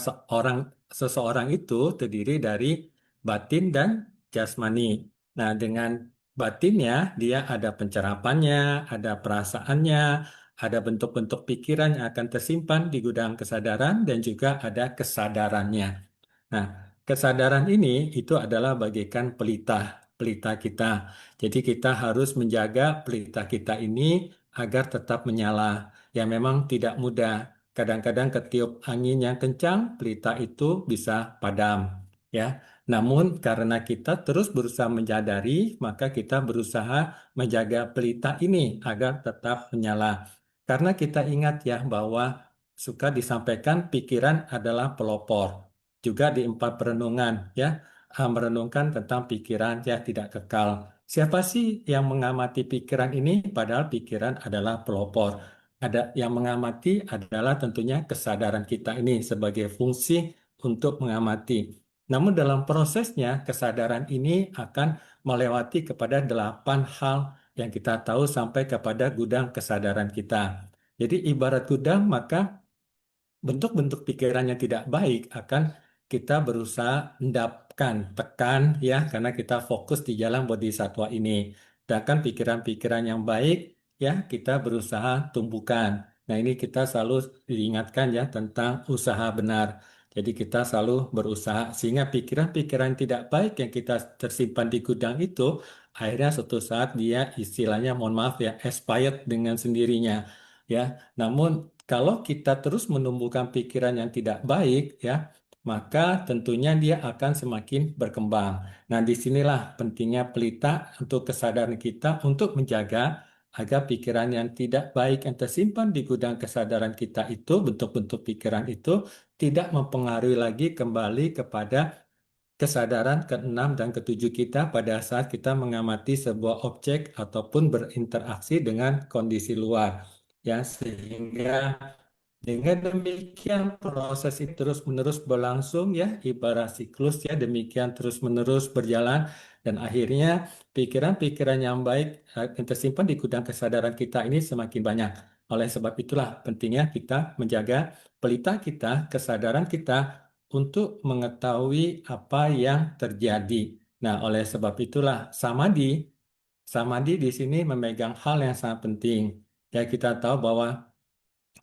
seseorang itu terdiri dari batin dan jasmani. Nah, dengan batinnya dia ada pencerapannya, ada perasaannya, ada bentuk-bentuk pikiran yang akan tersimpan di gudang kesadaran dan juga ada kesadarannya. Nah, kesadaran ini itu adalah bagaikan pelita kita. Jadi kita harus menjaga pelita kita ini agar tetap menyala. Ya memang tidak mudah. Kadang-kadang ketiup angin yang kencang, pelita itu bisa padam. Ya, namun karena kita terus berusaha menyadari, maka kita berusaha menjaga pelita ini agar tetap menyala. Karena kita ingat ya bahwa suka disampaikan pikiran adalah pelopor juga di 4 perenungan ya, merenungkan tentang pikiran yang tidak kekal. Siapa sih yang mengamati pikiran ini? Padahal pikiran adalah pelopor. Ada yang mengamati adalah tentunya kesadaran kita ini sebagai fungsi untuk mengamati. Namun dalam prosesnya kesadaran ini akan melewati kepada 8 hal yang kita tahu sampai kepada gudang kesadaran kita. Jadi ibarat gudang, maka bentuk-bentuk pikiran yang tidak baik akan kita berusaha endapkan, tekan ya, karena kita fokus di jalan bodhisattva ini. Sedangkan pikiran-pikiran yang baik ya kita berusaha tumbuhkan. Nah, ini kita selalu diingatkan ya tentang usaha benar. Jadi kita selalu berusaha sehingga pikiran-pikiran tidak baik yang kita tersimpan di gudang itu akhirnya suatu saat dia istilahnya mohon maaf ya expired dengan sendirinya ya. Namun kalau kita terus menumbuhkan pikiran yang tidak baik, ya, maka tentunya dia akan semakin berkembang. Nah, disinilah pentingnya pelita untuk kesadaran kita untuk menjaga agar pikiran yang tidak baik yang tersimpan di gudang kesadaran kita itu, bentuk-bentuk pikiran itu, tidak mempengaruhi lagi kembali kepada kesadaran keenam dan ketujuh kita pada saat kita mengamati sebuah objek ataupun berinteraksi dengan kondisi luar. Ya, sehingga dengan demikian proses ini terus-menerus berlangsung ya, ibarat siklus ya, demikian terus-menerus berjalan dan akhirnya pikiran-pikiran yang baik yang tersimpan di gudang kesadaran kita ini semakin banyak. Oleh sebab itulah pentingnya kita menjaga pelita kita, kesadaran kita untuk mengetahui apa yang terjadi. Nah, oleh sebab itulah samadhi di sini memegang hal yang sangat penting. Ya, kita tahu bahwa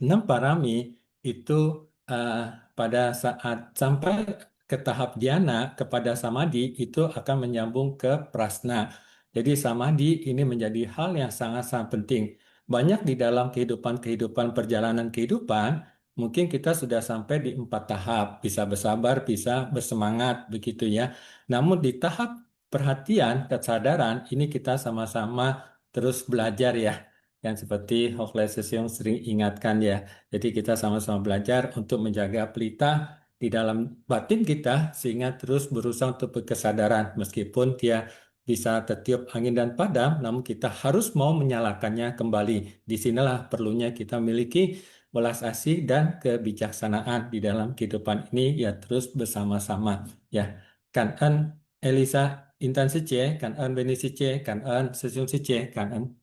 6 parami itu eh, pada saat sampai ke tahap dhyana kepada samadhi itu akan menyambung ke prasna. Jadi samadhi ini menjadi hal yang sangat-sangat penting. Banyak di dalam kehidupan perjalanan kehidupan, mungkin kita sudah sampai di 4 tahap, bisa bersabar, bisa bersemangat, begitu ya. Namun di tahap perhatian, kesadaran, ini kita sama-sama terus belajar ya yang seperti Hokleses yang sering ingatkan ya. Jadi kita sama-sama belajar untuk menjaga pelita di dalam batin kita sehingga terus berusaha untuk berkesadaran meskipun dia bisa tertiup angin dan padam, namun kita harus mau menyalakannya kembali. Disinilah perlunya kita memiliki welas asih dan kebijaksanaan di dalam kehidupan ini ya terus bersama-sama ya. Cảm ơn Elisa Intan Siche, cảm ơn Benny Siche, cảm ơn Sư Siche, cảm ơn.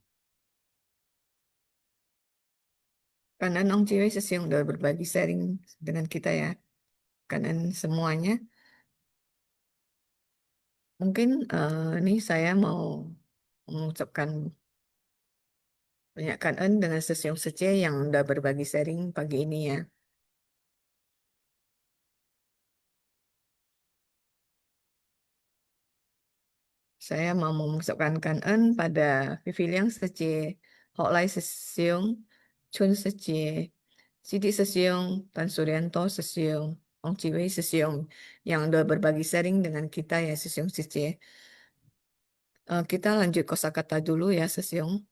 Karena Nong Ciwe yang udah berbagi sharing dengan kita ya. Karena semuanya. Mungkin ini saya mau mengucapkan banyak kangen dengan Sesiong Sece yang udah berbagi sharing pagi ini ya. Saya mau mengucapkan kangen pada Viviliang Sece, Hoklai Sesiong, Chun Sece, Sidik Sesiong, Tan Suryanto Sesiong, Ong Ciwei Sesiong yang udah berbagi sharing dengan kita ya Sesiong Sece. Kita lanjut kosakata dulu ya Sesiong.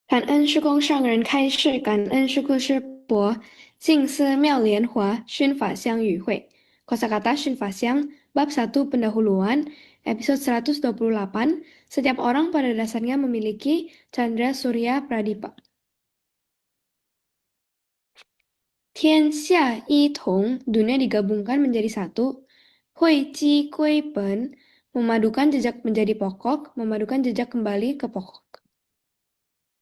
感恩师公上人开示，感恩师父师伯，净思妙莲华熏法香与会。Kosakata Shin Fasyang, bab 1 pendahuluan, episode 128, setiap orang pada dasarnya memiliki candra surya pradipa. 天下一同, dunia digabungkan menjadi satu. Hui ji kui ben, memadukan jejak menjadi pokok, memadukan jejak kembali ke pokok.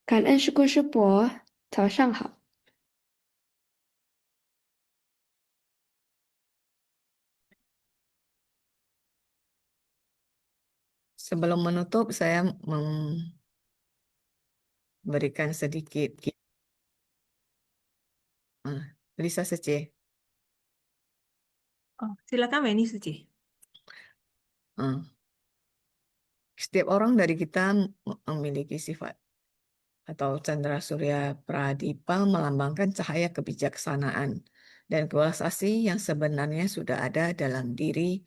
感恩师姑师伯，早上好。Sebelum menutup, saya memberikan sedikit. Lisa Sece. Oh, silakan Weni Suci. Setiap orang dari kita memiliki sifat atau candra surya pradipa melambangkan cahaya kebijaksanaan dan kewelas asih yang sebenarnya sudah ada dalam diri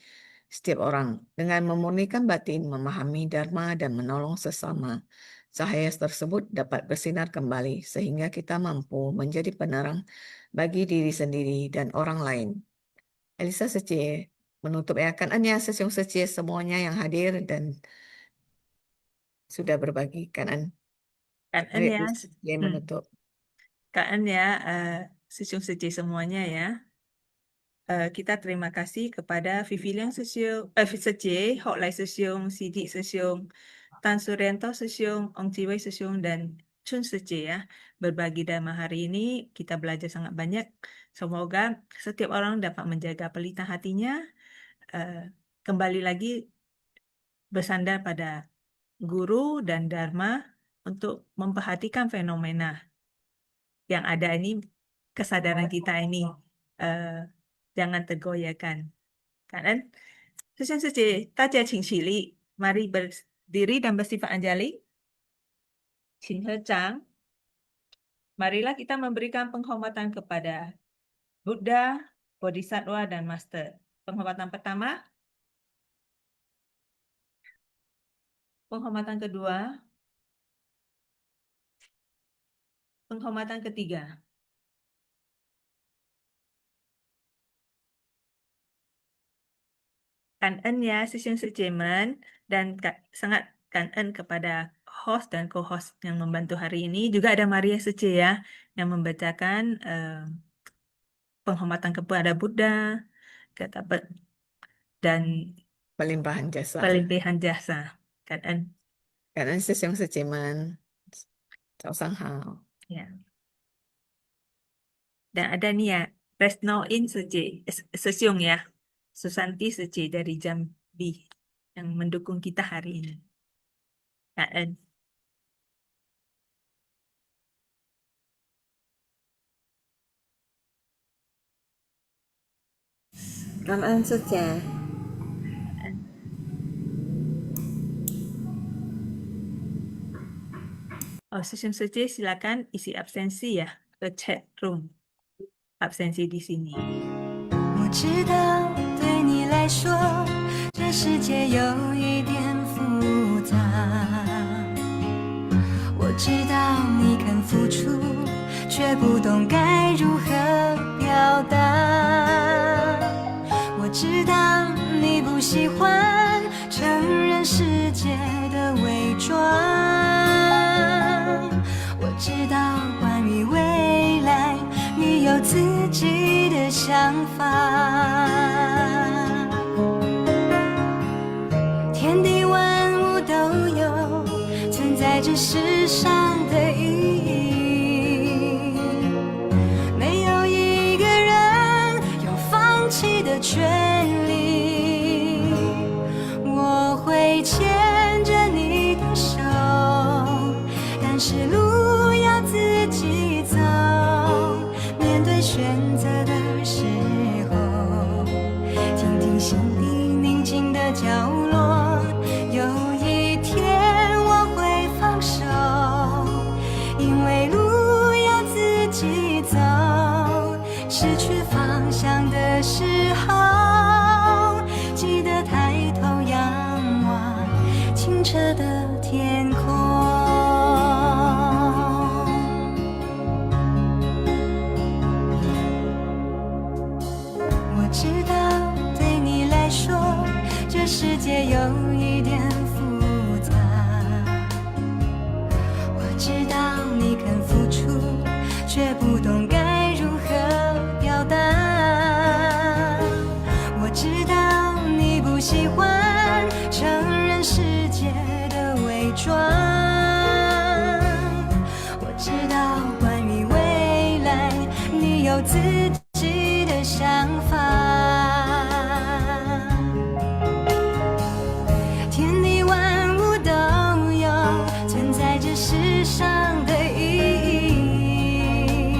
setiap orang. Dengan memurnikan batin, memahami dharma dan menolong sesama, cahaya tersebut dapat bersinar kembali sehingga kita mampu menjadi penerang bagi diri sendiri dan orang lain. Elisa Sece menutup Kanan Sesiung Sece semuanya yang hadir dan sudah berbagi kanan. Kanan ya. Dia menutup. Kanan ya, Sesiung Sece semuanya ya. Kita terima kasih kepada Viviliang Sesiung, Sece, Hoklai Sesiung, Sidik Sesiung, Tan Suryanto Sesiung, Ong Jiwei Sesiung, dan Chun Sece ya. Berbagi dharma hari ini kita belajar sangat banyak. Semoga setiap orang dapat menjaga pelita hatinya, kembali lagi bersandar pada guru dan dharma untuk memperhatikan fenomena yang ada ini, kesadaran kita ini jangan tergoyahkan. Kan? Sesiung Sece, Taja Qing Qili, mari berdiri dan bersifat anjali. Qing He Chang, marilah kita memberikan penghormatan kepada Buddha, Bodhisattva, dan Master. Penghormatan pertama. Penghormatan kedua. Penghormatan ketiga. Kanan ya Sesiung Sece dan sangat kanan kepada host dan co-host yang membantu hari ini. Juga ada Maria Sece ya yang membacakan penghormatan kepada Buddha, dan Pelimpahan jasa. Pelimpahan jasa. Kanan Sesiung Sece Hao. Ya. Dan ada nih ya, Resno In Sesiung ya. Susanti Sece dari Jambi yang mendukung kita hari ini. Kanan. Kanan Sece. Oh, Sesiung Sece silakan isi absensi ya ke chat room. Absensi di sini. 我知道对你来说，这世界有一点复杂。我知道你肯付出，却不懂该如何表达。我知道你不喜欢承认世界的伪装。我知道关于未来，你有自己的想法。天地万物都有存在这世上的意义，没有一个人有放弃的权利。我会牵着你的手，但是路要自己走。面对选择的时候，听听心底宁静的角落。有一天我会放手，因为路要自己走。失去方向的时候，记得抬头仰望清澈的天空。知道对你来说，这世界有一点复杂。我知道你肯付出，却不懂该如何表达。我知道你不喜欢承认世界的伪装。我知道关于未来，你有自己的想法。天地万物都有存在这世上的意义，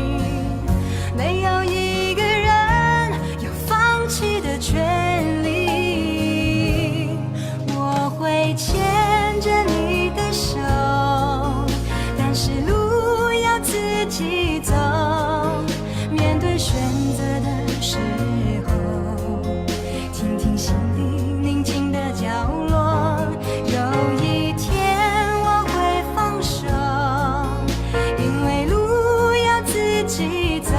没有一个人有放弃的权利。我会牵着你的手，但是路要自己走。面对选择的时候，听听心里宁静的角落。有一天我会放手，因为路要自己走。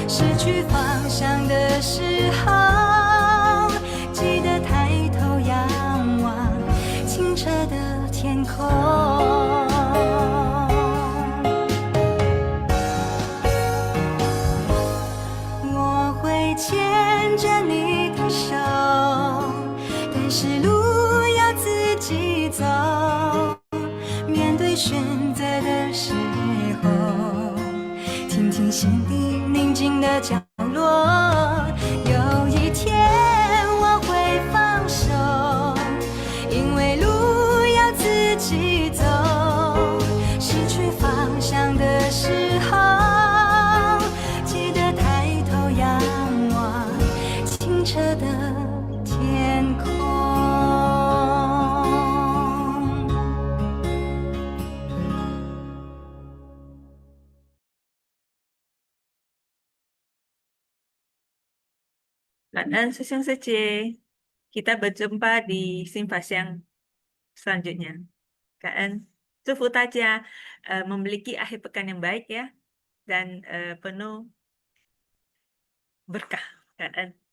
失去方向的时候，记得抬头仰望清澈的天空。我会牵着你的手，但是路要自己走。面对选择的时候，听听心底宁静的角落。有一天我会放手，因为路要自己走。失去方向的时候，记得抬头仰望清澈的天空。感恩师兄师姐，kita berjumpa di Simpasiang selanjutnya. 感恩，祝福大家memiliki akhir pekan yang baik ya, dan penuh berkah. 感恩。